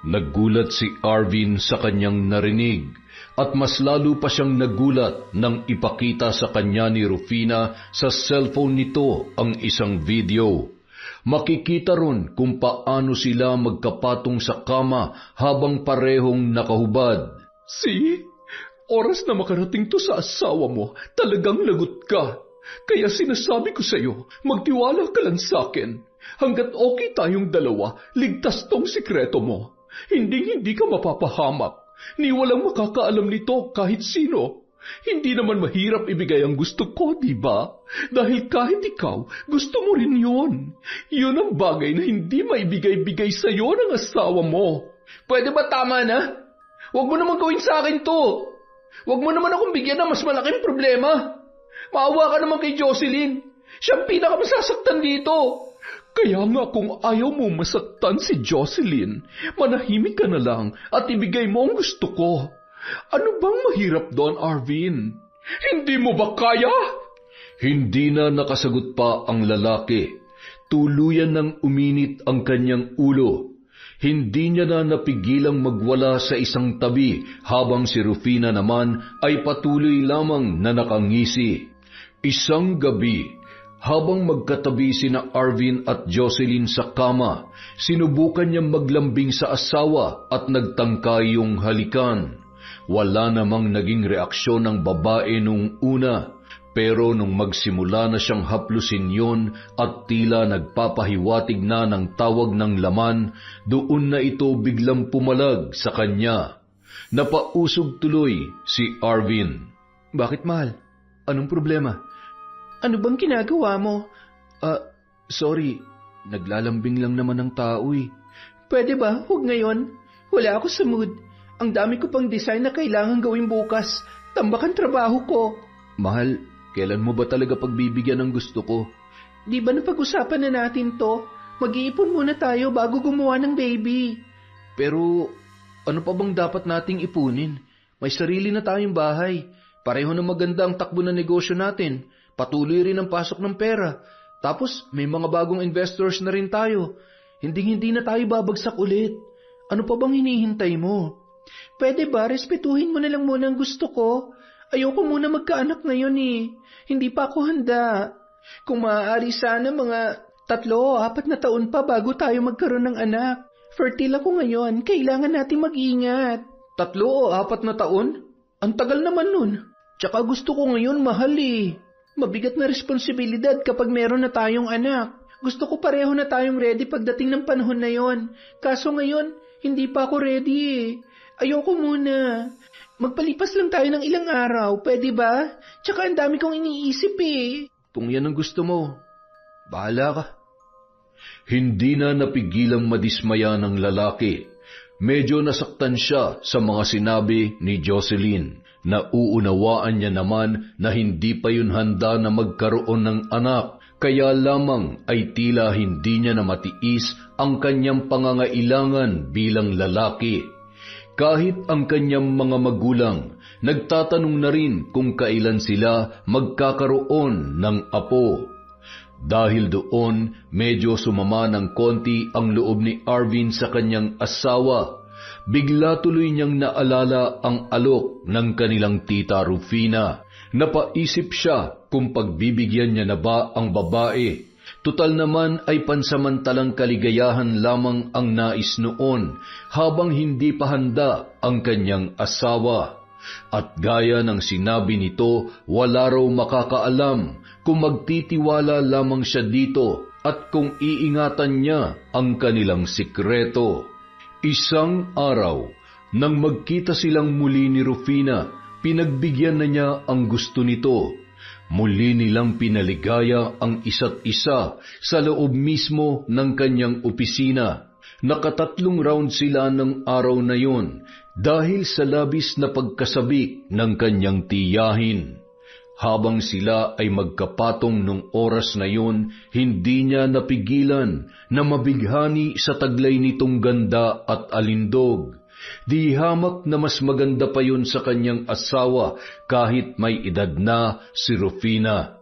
Naggulat si Arvin sa kanyang narinig at mas lalo pa siyang nagulat nang ipakita sa kanya ni Rufina sa cellphone nito ang isang video. Makikita ron kung paano sila magkapatong sa kama habang parehong nakahubad. See? Oras na makarating to sa asawa mo, talagang lagot ka. Kaya sinasabi ko sa'yo, magtiwala ka lang sa akin. Hanggat okay tayong dalawa, ligtas tong sikreto mo. Hindi ka mapapahamak. Ni walang makakaalam nito kahit sino. Hindi naman mahirap ibigay ang gusto ko, di ba? Dahil kahit ikaw, gusto mo rin yun. Yun ang bagay na hindi maibigay-bigay sa'yo ng asawa mo. Pwede ba tama na? Huwag mo naman gawin sa akin to. Huwag mo naman akong bigyan ng mas malaking problema. Maawa ka naman kay Jocelyn. Siya ang pinakamasasaktan dito. Kaya nga kung ayaw mo masaktan si Jocelyn, manahimik ka na lang at ibigay mo ang gusto ko. Ano bang mahirap doon, Arvin? Hindi mo ba kaya? Hindi na nakasagot pa ang lalaki. Tuluyan nang uminit ang kanyang ulo. Hindi niya na napigilang magwala sa isang tabi habang si Rufina naman ay patuloy lamang na nakangisi. Isang gabi, habang magkatabi sina Arvin at Jocelyn sa kama, sinubukan niyang maglambing sa asawa at nagtangkayong halikan. Wala namang naging reaksyon ng babae nung una, pero nung magsimula na siyang haplusin yon at tila nagpapahiwatig na ng tawag ng laman, doon na ito biglang pumalag sa kanya. Napausog tuloy si Arvin. Bakit, mahal? Anong problema? Ano bang ginagawa mo? Sorry, naglalambing lang naman ng tao eh. Pwede ba? Huwag ngayon. Wala ako sa mood. Ang dami ko pang design na kailangan gawin bukas. Tambakan trabaho ko. Mahal, kailan mo ba talaga pagbibigyan ng gusto ko? Di ba napag-usapan na natin to? Mag-iipon muna tayo bago gumawa ng baby. Pero ano pa bang dapat nating ipunin? May sarili na tayong bahay. Pareho na maganda ang takbo ng negosyo natin. Patuloy rin ang pasok ng pera. Tapos may mga bagong investors na rin tayo. Hindi na tayo babagsak ulit. Ano pa bang hinihintay mo? Pwede ba respetuhin mo na lang muna ang gusto ko? Ayoko muna magkaanak ngayon eh. Hindi pa ako handa. Kung maaari sana mga 3 o 4 na taon pa bago tayo magkaroon ng anak. Fertile ako ngayon, kailangan natin mag-ingat. 3 o 4 na taon? Ang tagal naman nun. Tsaka gusto ko ngayon mahal eh. Mabigat na responsibilidad kapag meron na tayong anak. Gusto ko pareho na tayong ready pagdating ng panahon na yon. Kaso ngayon, hindi pa ako ready eh. Ayoko muna. Magpalipas lang tayo ng ilang araw, pwede ba? Tsaka ang dami kong iniisip eh. Kung yan ang gusto mo, bahala ka. Hindi na napigilang madismaya ng lalaki. Medyo nasaktan siya sa mga sinabi ni Jocelyn. Nauunawaan niya naman na hindi pa yun handa na magkaroon ng anak. Kaya lamang ay tila hindi niya na matiis ang kanyang pangangailangan bilang lalaki. Kahit ang kanyang mga magulang, nagtatanong na rin kung kailan sila magkakaroon ng apo. Dahil doon, medyo sumama ng konti ang loob ni Arvin sa kanyang asawa. Bigla tuloy niyang naalala ang alok ng kanilang tita Rufina. Napaisip siya kung pagbibigyan niya na ba ang babae. Tutal naman ay pansamantalang kaligayahan lamang ang nais noon habang hindi pa handa ang kanyang asawa. At gaya ng sinabi nito, wala raw makakaalam kung magtitiwala lamang siya dito at kung iingatan niya ang kanilang sikreto. Isang araw, nang magkita silang muli ni Rufina, pinagbigyan na niya ang gusto nito. Muli nilang pinaligaya ang isa't isa sa loob mismo ng kanyang opisina. Nakatatlong round sila ng araw na yon dahil sa labis na pagkasabik ng kanyang tiyahin. Habang sila ay magkapatong nung oras na yon, hindi niya napigilan na mabighani sa taglay nitong ganda at alindog. Di hamak na mas maganda pa yun sa kanyang asawa kahit may edad na si Rufina.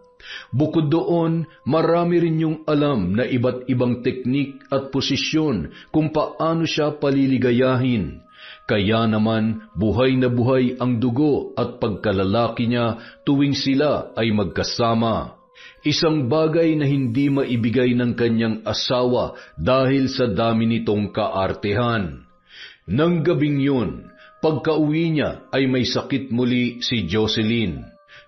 Bukod doon, marami rin yung alam na iba't ibang teknik at posisyon kung paano siya paliligayahin. Kaya naman, buhay na buhay ang dugo at pagkalalaki niya tuwing sila ay magkasama. Isang bagay na hindi maibigay ng kanyang asawa dahil sa dami nitong kaartehan. Nang gabing yun, pagka-uwi niya ay may sakit muli si Jocelyn.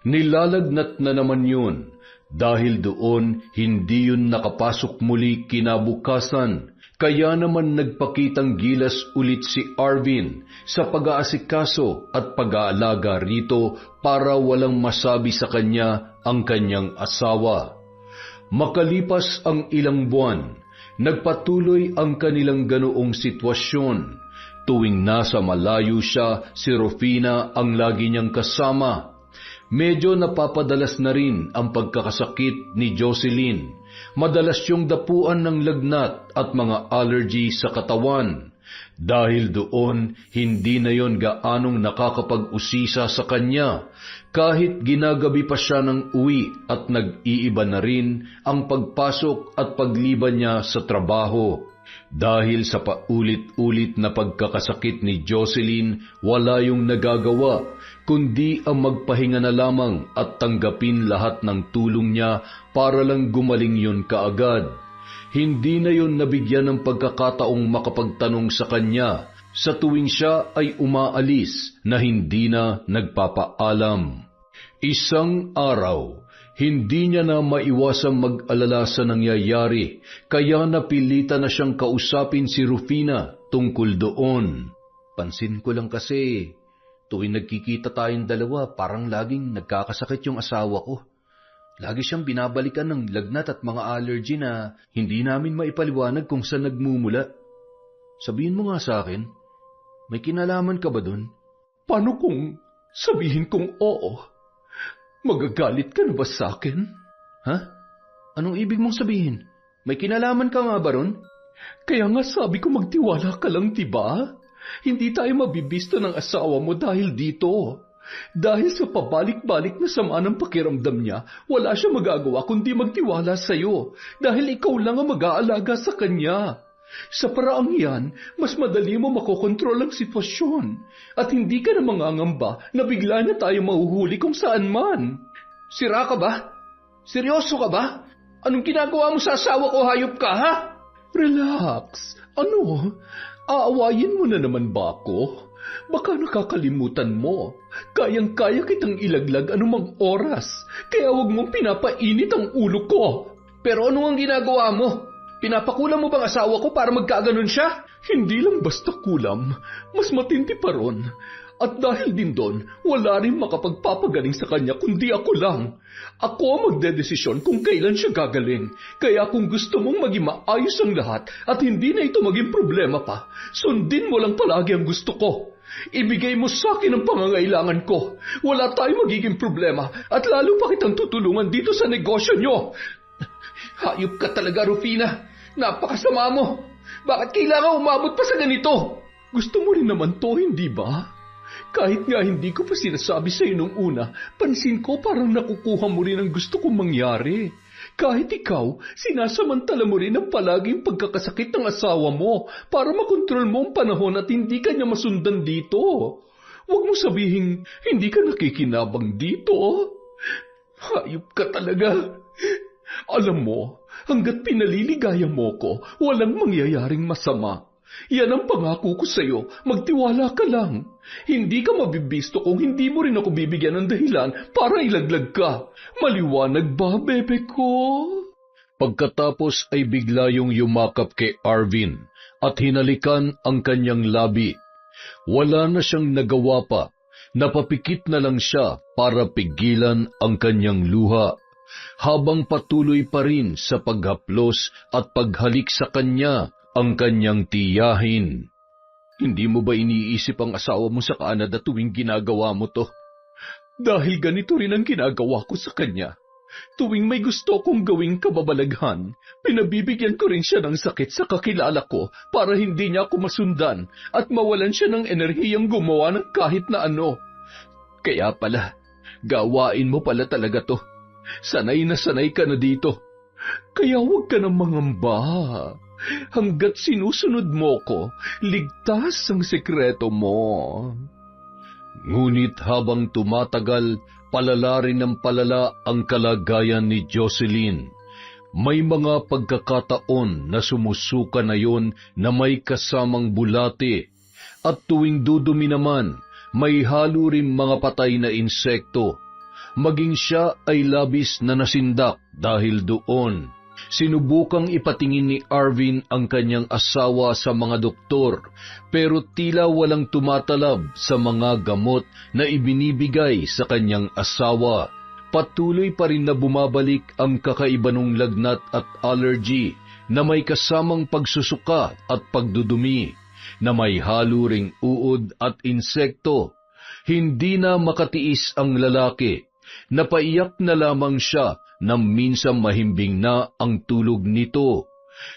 Nilalagnat na naman yun. Dahil doon, hindi yun nakapasok muli kinabukasan. Kaya naman nagpakitang gilas ulit si Arvin sa pag-aasikaso at pag-aalaga rito para walang masabi sa kanya ang kanyang asawa. Makalipas ang ilang buwan, nagpatuloy ang kanilang ganoong sitwasyon. Tuwing nasa malayo siya, si Rufina ang lagi niyang kasama. Medyo napapadalas na rin ang pagkakasakit ni Jocelyn. Madalas siyang dapuan ng lagnat at mga allergy sa katawan. Dahil doon, hindi na yon gaanong nakakapag-usisa sa kanya. Kahit ginagabi pa siya ng uwi at nag-iiba na rin ang pagpasok at pagliban niya sa trabaho. Dahil sa paulit-ulit na pagkakasakit ni Jocelyn, wala yung nagagawa, kundi ang magpahinga na lamang at tanggapin lahat ng tulong niya para lang gumaling yun kaagad. Hindi na yun nabigyan ng pagkakataong makapagtanong sa kanya sa tuwing siya ay umaalis na hindi na nagpapaalam. Isang araw, hindi niya na maiwasang mag-alala sa nangyayari, kaya napilitan na siyang kausapin si Rufina tungkol doon. Pansin ko lang kasi, tuwing nagkikita tayong dalawa, parang laging nagkakasakit yung asawa ko. Lagi siyang binabalikan ng lagnat at mga allergy na hindi namin maipaliwanag kung saan nagmumula. Sabihin mo nga sa akin, may kinalaman ka ba dun? Paano kung sabihin kong oo? Magagalit ka na ba sa akin? Ha? Anong ibig mong sabihin? May kinalaman ka nga ba ron? Kaya nga sabi ko magtiwala ka lang, diba? Hindi tayo mabibista ng asawa mo dahil dito. Dahil sa pabalik-balik na sama ng pakiramdam niya, wala siya magagawa kundi magtiwala sa'yo dahil ikaw lang ang mag-aalaga sa kanya. Sa paraang yan, mas madali mo makokontrol ang sitwasyon at hindi ka na mangangamba na bigla na tayo mahuhuli kung saan man. Sira ka ba? Seryoso ka ba? Anong ginagawa mo sa asawa ko, hayop ka, ha? Relax. Ano? Aawayin mo na naman ba ako? Baka nakakalimutan mo. Kayang-kaya kitang ilaglag anumang oras. Kaya huwag mong pinapainit ang ulo ko. Pero ano ang ginagawa mo? Pinapakulam mo bang asawa ko para magkaganon siya? Hindi lang basta kulam. Mas matindi pa ron. At dahil din doon, wala rin makapagpapagaling sa kanya kundi ako lang. Ako ang magdedesisyon kung kailan siya gagaling. Kaya kung gusto mong maging maayos ang lahat at hindi na ito maging problema pa, sundin mo lang palagi ang gusto ko. Ibigay mo sa akin ang pangangailangan ko. Wala tayong magiging problema at lalo pa kitang tutulungan dito sa negosyo nyo. Hayop ka talaga, Rufina. Napakasama mo. Bakit kailangan umabot pa sa ganito? Gusto mo rin naman to, hindi ba? Kahit nga hindi ko pa sinasabi sa iyo nung una, pansin ko parang nakukuha mo rin ang gusto kong mangyari. Kahit ikaw, sinasamantala mo rin ang palaging pagkakasakit ng asawa mo para makontrol mo ang panahon at hindi ka niya masundan dito. Huwag mo sabihin, hindi ka nakikinabang dito. Hayop ka talaga. Alam mo, hanggat pinaliligaya mo ko, walang mangyayaring masama. Yan ang pangako ko sa iyo, magtiwala ka lang. Hindi ka mabibisto kung hindi mo rin ako bibigyan ng dahilan para ilaglag ka. Maliwanag ba, bebe ko? Pagkatapos ay bigla yung yumakap kay Arvin at hinalikan ang kanyang labi. Wala na siyang nagawa pa, napapikit na lang siya para pigilan ang kanyang luha. Habang patuloy pa rin sa paghaplos at paghalik sa kanya ang kanyang tiyahin. Hindi mo ba iniisip ang asawa mo sa Canada tuwing ginagawa mo to? Dahil ganito rin ang ginagawa ko sa kanya. Tuwing may gusto kong gawing kababalaghan, pinabibigyan ko rin siya ng sakit sa kakilala ko para hindi niya ako masundan at mawalan siya ng enerhiyang gumawa ng kahit na ano. Kaya pala, gawain mo pala talaga to. Sanay na sanay ka na dito. Kaya huwag ka nang mangamba. Hanggat sinusunod mo ko, ligtas ang sekreto mo. Ngunit habang tumatagal, palala rin ng palala ang kalagayan ni Jocelyn. May mga pagkakataon na sumusuka na yon na may kasamang bulate. At tuwing dudumi naman, may halo rin mga patay na insekto. Maging siya ay labis na nasindak dahil doon. Sinubukang ipatingin ni Arvin ang kanyang asawa sa mga doktor, pero tila walang tumatalab sa mga gamot na ibinibigay sa kanyang asawa. Patuloy pa rin na bumabalik ang kakaiba ng lagnat at allergy na may kasamang pagsusuka at pagdudumi, na may halo ring uod at insekto. Hindi na makatiis ang lalaki. Napaiyak na lamang siya na minsan mahimbing na ang tulog nito.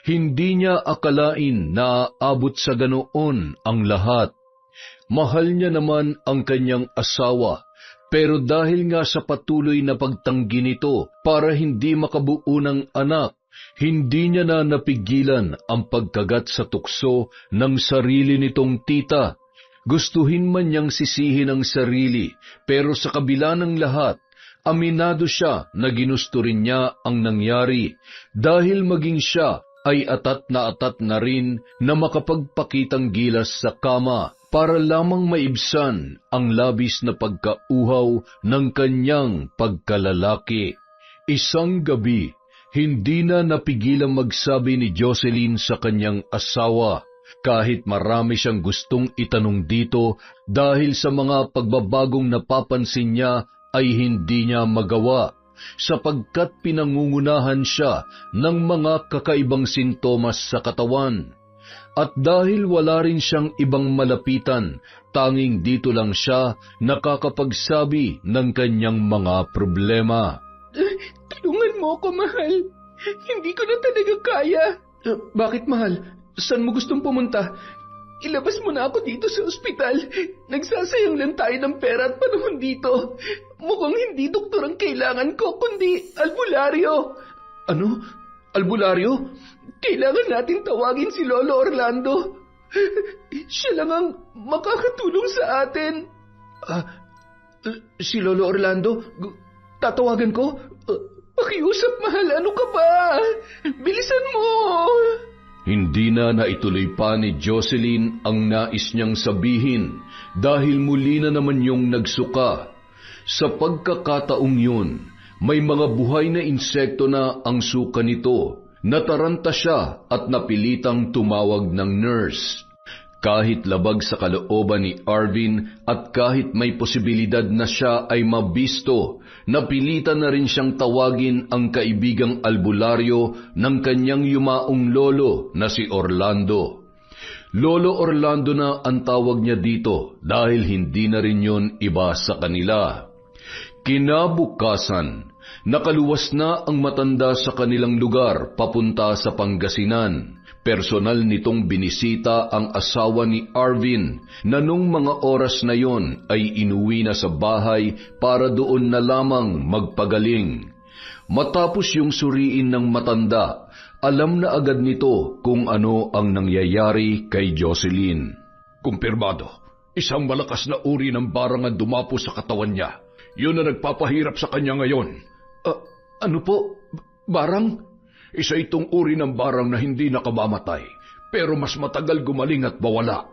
Hindi niya akalain na aabot sa ganoon ang lahat. Mahal niya naman ang kanyang asawa, pero dahil nga sa patuloy na pagtanggi nito para hindi makabuo ng anak, hindi niya na napigilan ang pagkagat sa tukso ng sarili nitong tita. Gustuhin man niyang sisihin ang sarili, pero sa kabila ng lahat, aminado siya na ginusto rin niya ang nangyari dahil maging siya ay atat na rin na makapagpakitang gilas sa kama para lamang maibsan ang labis na pagkauhaw ng kanyang pagkalalaki. Isang gabi, hindi na napigilang magsabi ni Jocelyn sa kanyang asawa, kahit marami siyang gustong itanong dito dahil sa mga pagbabagong napapansin niya ay hindi niya magawa sapagkat pinangungunahan siya ng mga kakaibang sintomas sa katawan. At dahil wala rin siyang ibang malapitan, tanging dito lang siya nakakapagsabi ng kanyang mga problema. Tulungan mo ako, mahal. Hindi ko na talaga kaya. Bakit, mahal? Saan mo gustong pumunta? Ilabas mo na ako dito sa ospital. Nagsasayang lang tayo ng pera at panahon dito. Mukhang hindi doktor ang kailangan ko, kundi albularyo. Ano? Albularyo? Kailangan natin tawagin si Lolo Orlando. Siya lang ang makakatulong sa atin. Si Lolo Orlando? Tatawagan ko? Pakiusap, mahal. Ano ka ba? Bilisan mo! Hindi na naituloy pa ni Jocelyn ang nais niyang sabihin dahil muli na naman yung nagsuka. Sa pagkakataong yun, may mga buhay na insekto na ang suka nito. Nataranta siya at napilitang tumawag ng nurse. Kahit labag sa kalooban ni Arvin at kahit may posibilidad na siya ay mabisto, napilitan na rin siyang tawagin ang kaibigang albularyo ng kanyang yumaong lolo na si Orlando. Lolo Orlando na ang tawag niya dito dahil hindi na rin yun iba sa kanila. Kinabukasan, nakaluwas na ang matanda sa kanilang lugar papunta sa Pangasinan. Personal nitong binisita ang asawa ni Arvin na nung mga oras na yon ay inuwi na sa bahay para doon na lamang magpagaling. Matapos yung suriin ng matanda, alam na agad nito kung ano ang nangyayari kay Jocelyn. Kumpirmado, isang malakas na uri ng barang ang dumapo sa katawan niya. Yun na nagpapahirap sa kanya ngayon. Ano po? Barang? Isa itong uri ng barang na hindi nakamamatay, pero mas matagal gumaling at bawala.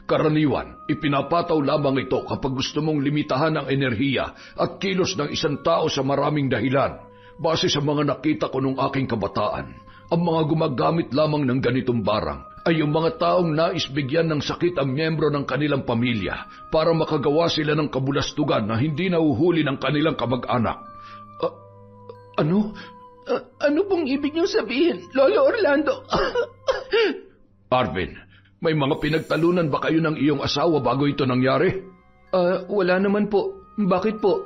Karaniwan, ipinapataw lamang ito kapag gusto mong limitahan ang enerhiya at kilos ng isang tao sa maraming dahilan. Base sa mga nakita ko nung aking kabataan, ang mga gumagamit lamang ng ganitong barang ay yung mga taong nais bigyan ng sakit ang miyembro ng kanilang pamilya para makagawa sila ng kabulastugan na hindi nahuhuli ng kanilang kamag-anak. Ano? Ano pong ibig niyong sabihin, Lolo Orlando? Arvin, may mga pinagtalunan ba kayo ng iyong asawa bago ito nangyari? Wala naman po. Bakit po?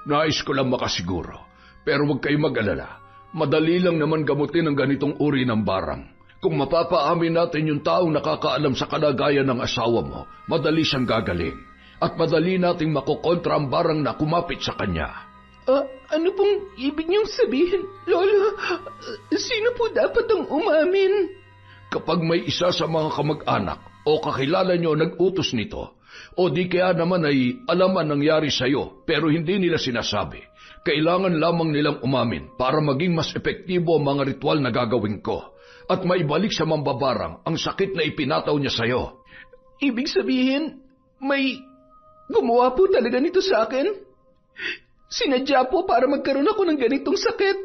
Nais ko lang makasiguro. Pero huwag kayo mag-alala. Madali lang naman gamutin ang ganitong uri ng barang. Kung mapapaamin natin yung taong nakakaalam sa kalagayan ng asawa mo, madali siyang gagaling. At madali nating makokontra ang barang na kumapit sa kanya. Ano pong ibig niyong sabihin, Lolo? Sino po dapat ang umamin? Kapag may isa sa mga kamag-anak o kakilala niyo nag-utos nito, o di kaya naman ay alam ang nangyari sa iyo pero hindi nila sinasabi, kailangan lamang nilang umamin para maging mas epektibo ang mga ritual na gagawin ko at maibalik sa mambabarang ang sakit na ipinataw niya sa iyo. Ibig sabihin, may gumawa po talaga nito sa akin? Sinadya po para magkaroon ako ng ganitong sakit?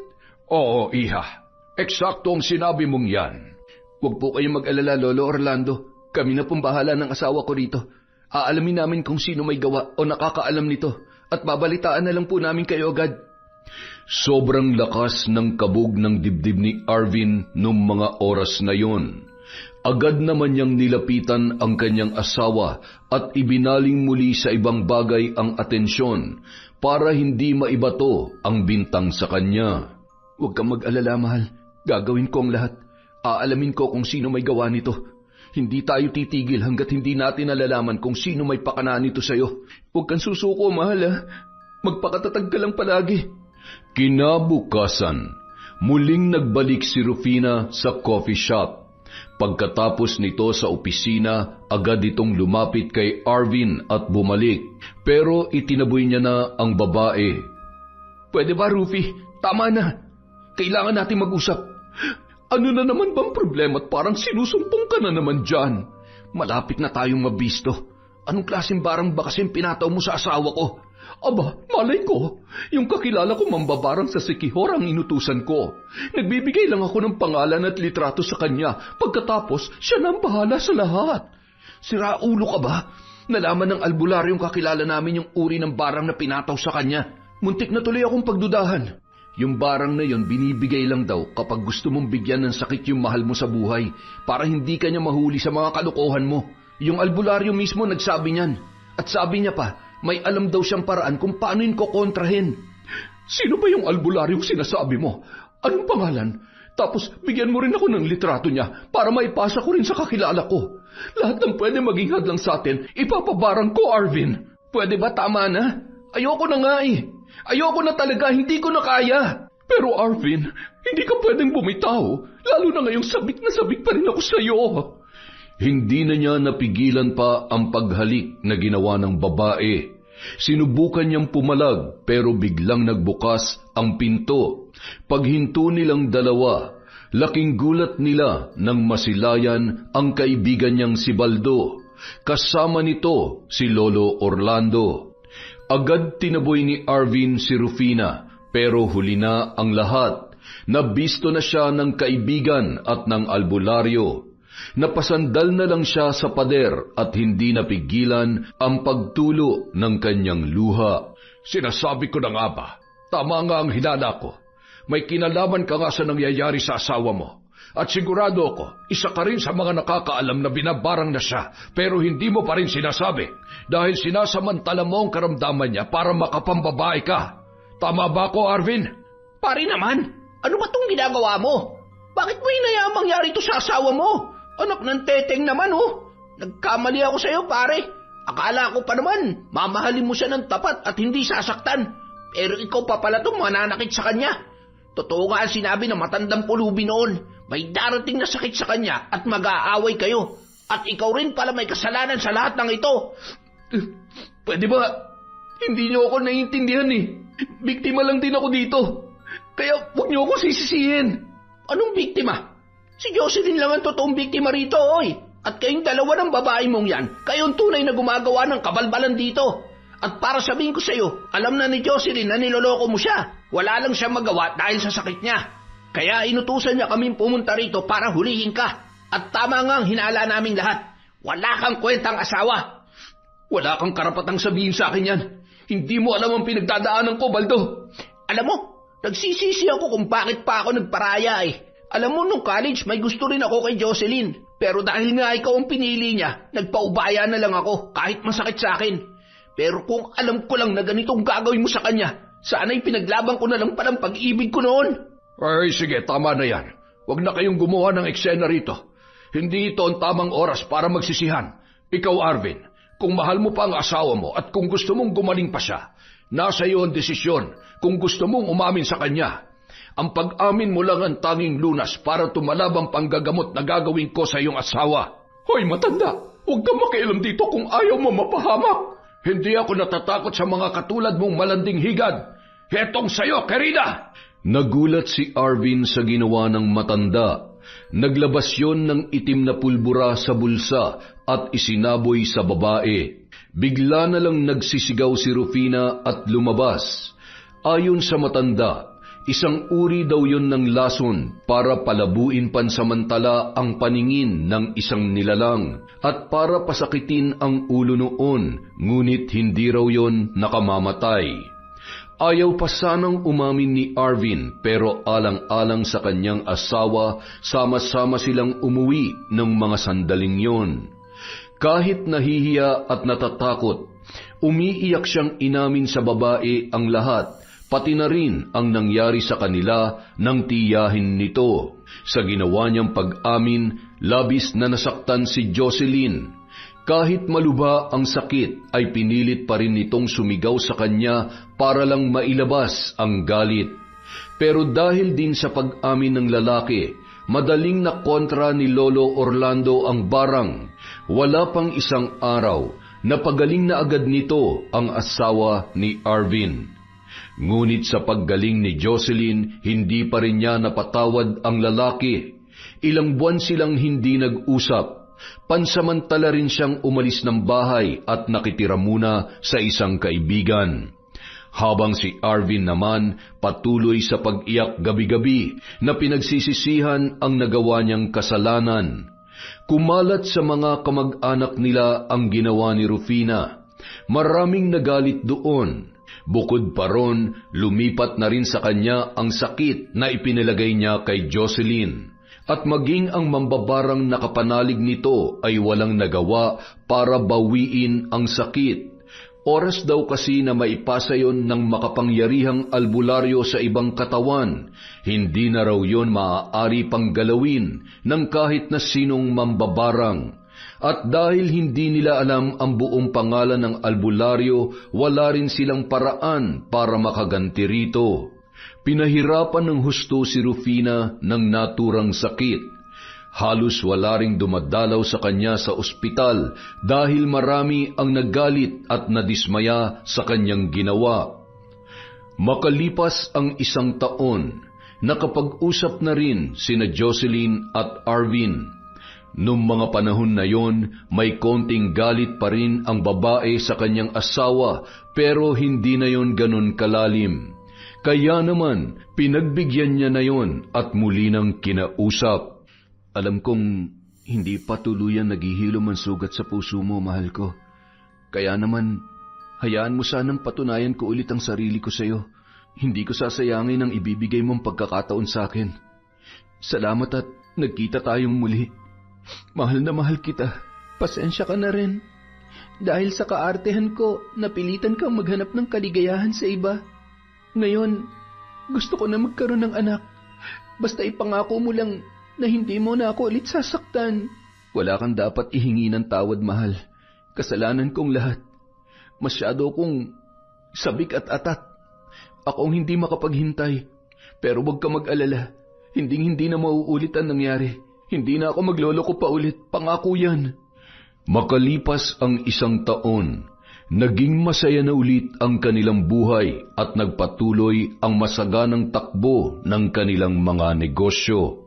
Oo, iha. Eksakto ang sinabi mong yan. Huwag po kayong mag-alala, Lolo Orlando. Kami na pong bahala ng asawa ko rito. Aalamin namin kung sino may gawa o nakakaalam nito at babalitaan na lang po namin kayo agad. Sobrang lakas ng kabog ng dibdib ni Arvin nung mga oras na yon. Agad naman niyang nilapitan ang kanyang asawa at ibinaling muli sa ibang bagay ang atensyon para hindi maibato ang bintang sa kanya. Huwag kang mag-alala, mahal. Gagawin ko ang lahat. Aalamin ko kung sino may gawa nito. Hindi tayo titigil hanggat hindi natin nalalaman kung sino may pakana nito sa'yo. Huwag kang susuko, mahal. Magpakatatag ka lang palagi. Kinabukasan, muling nagbalik si Rufina sa coffee shop. Pagkatapos nito sa opisina, agad itong lumapit kay Arvin at bumalik. Pero itinaboy niya na ang babae. Pwede ba, Rufy? Tama na. Kailangan natin mag-usap. Ano na naman bang problema at parang sinusumpong ka na naman dyan? Malapit na tayong mabisto. Anong klaseng barang ba kasing pinataw mo sa asawa ko? Aba, malay ko. Yung kakilala ko mambabarang sa Sikihor ang inutusan ko. Nagbibigay lang ako ng pangalan at litrato sa kanya. Pagkatapos, siya na ang bahala sa lahat. Sira ulo ka ba? Nalaman ng albularyong kakilala namin yung uri ng barang na pinataw sa kanya. Muntik na tuloy akong pagdudahan. Yung barang na yon binibigay lang daw kapag gusto mong bigyan ng sakit yung mahal mo sa buhay para hindi ka niya mahuli sa mga kalokohan mo. Yung albularyo mismo nagsabi niyan. At sabi niya pa, may alam daw siyang paraan kung paano yun kokontrahin. Sino ba yung albularyong sinasabi mo? Anong pangalan? Tapos bigyan mo rin ako ng litrato niya para maipasa ko rin sa kakilala ko. Lahat ng pwede maging hadlang sa atin, ipapabarang ko, Arvin. Pwede ba tama na? Ayoko na nga eh. Ayoko na talaga, hindi ko na kaya. Pero Arvin, hindi ka pwedeng bumitaw, lalo na ngayong sabik na sabik pa rin ako sa iyo. Hindi na niya napigilan pa ang paghalik na ginawa ng babae. Sinubukan niyang pumalag pero biglang nagbukas ang pinto. Paghinto nilang dalawa, laking gulat nila nang masilayan ang kaibigan niyang si Baldo. Kasama nito si Lolo Orlando. Agad tinaboy ni Arvin si Rufina, pero huli na ang lahat. Nabisto na siya ng kaibigan at ng albularyo. Napasandal na lang siya sa pader at hindi napigilan ang pagtulo ng kanyang luha. Sinasabi ko na nga ba, tama nga ang hinala ko. May kinalaman ka nga sa nangyayari sa asawa mo. At sigurado ako, isa ka rin sa mga nakakaalam na binabarang na siya, pero hindi mo pa rin sinasabi dahil sinasamantala mo ang karamdaman niya para makapambabae ka. Tama ba ako, Arvin? Pare naman, ano ba itong ginagawa mo? Bakit mo hinayaan mangyari ito sa asawa mo? Anak ng teteng naman, oh. Nagkamali ako sa iyo, pare. Akala ko pa naman, mamahalin mo siya ng tapat at hindi sasaktan. Pero ikaw pa pala itong mananakit sa kanya. Totoo nga ang sinabi ng matandang pulubi noon. May darating na sakit sa kanya at mag-aaway kayo. At ikaw rin pala may kasalanan sa lahat ng ito. Pwede ba? Hindi niyo ako naiintindihan eh. Biktima lang din ako dito. Kaya huwag niyo ako sisisihin. Anong biktima? Si Jocelyn lang ang totoong biktima rito, oy. At kayong dalawa ng babae mong yan, kayong tunay na gumagawa ng kabalbalan dito. At para sabihin ko sa iyo, alam na ni Jocelyn na niloloko mo siya. Wala lang siyang magawa dahil sa sakit niya. Kaya inutusan niya kaming pumunta rito para hulihin ka. At tama nga ang hinala naming lahat. Wala kang kwentang asawa. Wala kang karapatang sabihin sa akin yan. Hindi mo alam ang pinagdadaanan ko, Baldo. Alam mo, nagsisisi ako kung bakit pa ako nagparaya eh. Alam mo, nung college, may gusto rin ako kay Jocelyn. Pero dahil nga ikaw ang pinili niya, nagpaubaya na lang ako kahit masakit sa akin. Pero kung alam ko lang na ganitong gagawin mo sa kanya, sana'y pinaglaban ko na lang palang pag-ibig ko noon. Ay, sige, tama na yan. Huwag na kayong gumawa ng eksena rito. Hindi ito ang tamang oras para magsisihan. Ikaw, Arvin, kung mahal mo pa ang asawa mo at kung gusto mong gumaling pa siya, nasa iyo ang desisyon kung gusto mong umamin sa kanya. Ang pag-amin mo lang ang tanging lunas para tumalab ang panggagamot na gagawin ko sa iyong asawa. Hoy, matanda, huwag kang makialam dito kung ayaw mo mapahamak. Hindi ako natatakot sa mga katulad mong malanding higad. Hetong sayo, Karina! Nagulat si Arvin sa ginawa ng matanda. Naglabas yon ng itim na pulbura sa bulsa at isinaboy sa babae. Bigla na lang nagsisigaw si Rufina at lumabas. Ayon sa matanda, isang uri daw yon ng lason para palabuin pansamantala ang paningin ng isang nilalang at para pasakitin ang ulo noon, ngunit hindi raw yon nakamamatay. Ayaw pa sanang umamin ni Arvin pero alang-alang sa kanyang asawa, sama-sama silang umuwi ng mga sandaling yon. Kahit nahihiya at natatakot, umiiyak siyang inamin sa babae ang lahat, pati na rin ang nangyari sa kanila nang tiyahin nito. Sa ginawa niyang pag-amin, labis na nasaktan si Jocelyn. Kahit maluba ang sakit, ay pinilit pa rin nitong sumigaw sa kanya para lang mailabas ang galit. Pero dahil din sa pag-amin ng lalaki, madaling nakontra ni Lolo Orlando ang barang. Wala pang isang araw, napagaling na agad nito ang asawa ni Arvin. Ngunit sa paggaling ni Jocelyn, hindi pa rin niya napatawad ang lalaki. Ilang buwan silang hindi nag-usap. Pansamantala rin siyang umalis ng bahay at nakitira muna sa isang kaibigan. Habang si Arvin naman patuloy sa pag-iyak gabi-gabi na pinagsisisihan ang nagawa niyang kasalanan. Kumalat sa mga kamag-anak nila ang ginawa ni Rufina. Maraming nagalit doon. Bukod pa ron, lumipat na rin sa kanya ang sakit na ipinalagay niya kay Jocelyn. At maging ang mambabarang nakapanalig nito ay walang nagawa para bawiin ang sakit. Oras daw kasi na maipasa yon ng makapangyarihang albularyo sa ibang katawan. Hindi na raw yon maaari pang galawin ng kahit na sinong mambabarang. At dahil hindi nila alam ang buong pangalan ng albularyo, wala rin silang paraan para makaganti rito. Pinahirapan ng husto si Rufina ng naturang sakit. Halos wala ring dumadalaw sa kanya sa ospital dahil marami ang nagalit at nadismaya sa kanyang ginawa. Makalipas ang 1 taon, nakapag-usap na rin sina Jocelyn at Arvin. Noong mga panahon na yon, may konting galit pa rin ang babae sa kanyang asawa pero hindi na yon ganun kalalim. Kaya naman, pinagbigyan niya na yon at muli nang kinausap. Alam kong hindi pa tuluyan naghihilom ang sugat sa puso mo, mahal ko. Kaya naman, hayaan mo sanang patunayan ko ulit ang sarili ko sa iyo. Hindi ko sasayangin ang ibibigay mong pagkakataon sa akin. Salamat at nagkita tayong muli. Mahal na mahal kita. Pasensya ka na rin. Dahil sa kaartehan ko, napilitan kang maghanap ng kaligayahan sa iba. Ngayon, gusto ko na magkaroon ng anak. Basta ipangako mo lang na hindi mo na ako ulit sasaktan. Wala kang dapat ihingi ng tawad, mahal. Kasalanan kong lahat. Masyado kong sabik at atat. Ako ang hindi makapaghintay. Pero huwag ka mag-alala. Hindi na mauulit ang nangyari. Hindi na ako magloloko pa ulit. Pangako yan. Makalipas ang 1 taon, naging masaya na ulit ang kanilang buhay at nagpatuloy ang masaganang takbo ng kanilang mga negosyo.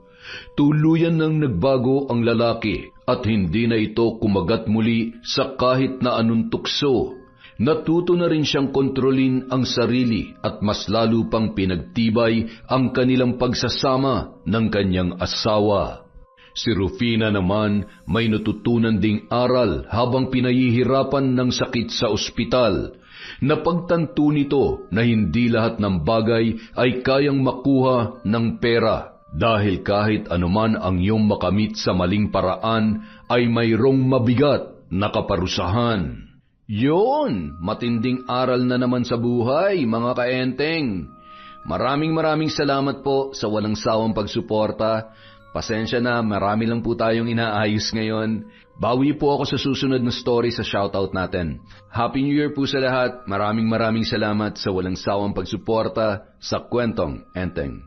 Tuluyan nang nagbago ang lalaki at hindi na ito kumagat muli sa kahit na anong tukso. Natuto na rin siyang kontrolin ang sarili at mas lalo pang pinagtibay ang kanilang pagsasama ng kanyang asawa. Si Rufina naman may natutunan ding aral habang pinahihirapan ng sakit sa ospital. Napagtanto nito na hindi lahat ng bagay ay kayang makuha ng pera dahil kahit anuman ang iyong makamit sa maling paraan ay mayroong mabigat na kaparusahan. Yon, matinding aral na naman sa buhay, mga kaenteng. Maraming salamat po sa walang sawang pagsuporta. Pasensya na, marami lang po tayong inaayos ngayon. Bawi po ako sa susunod na story sa shoutout natin. Happy New Year po sa lahat. Maraming salamat sa walang sawang pagsuporta sa Kwentong Enteng.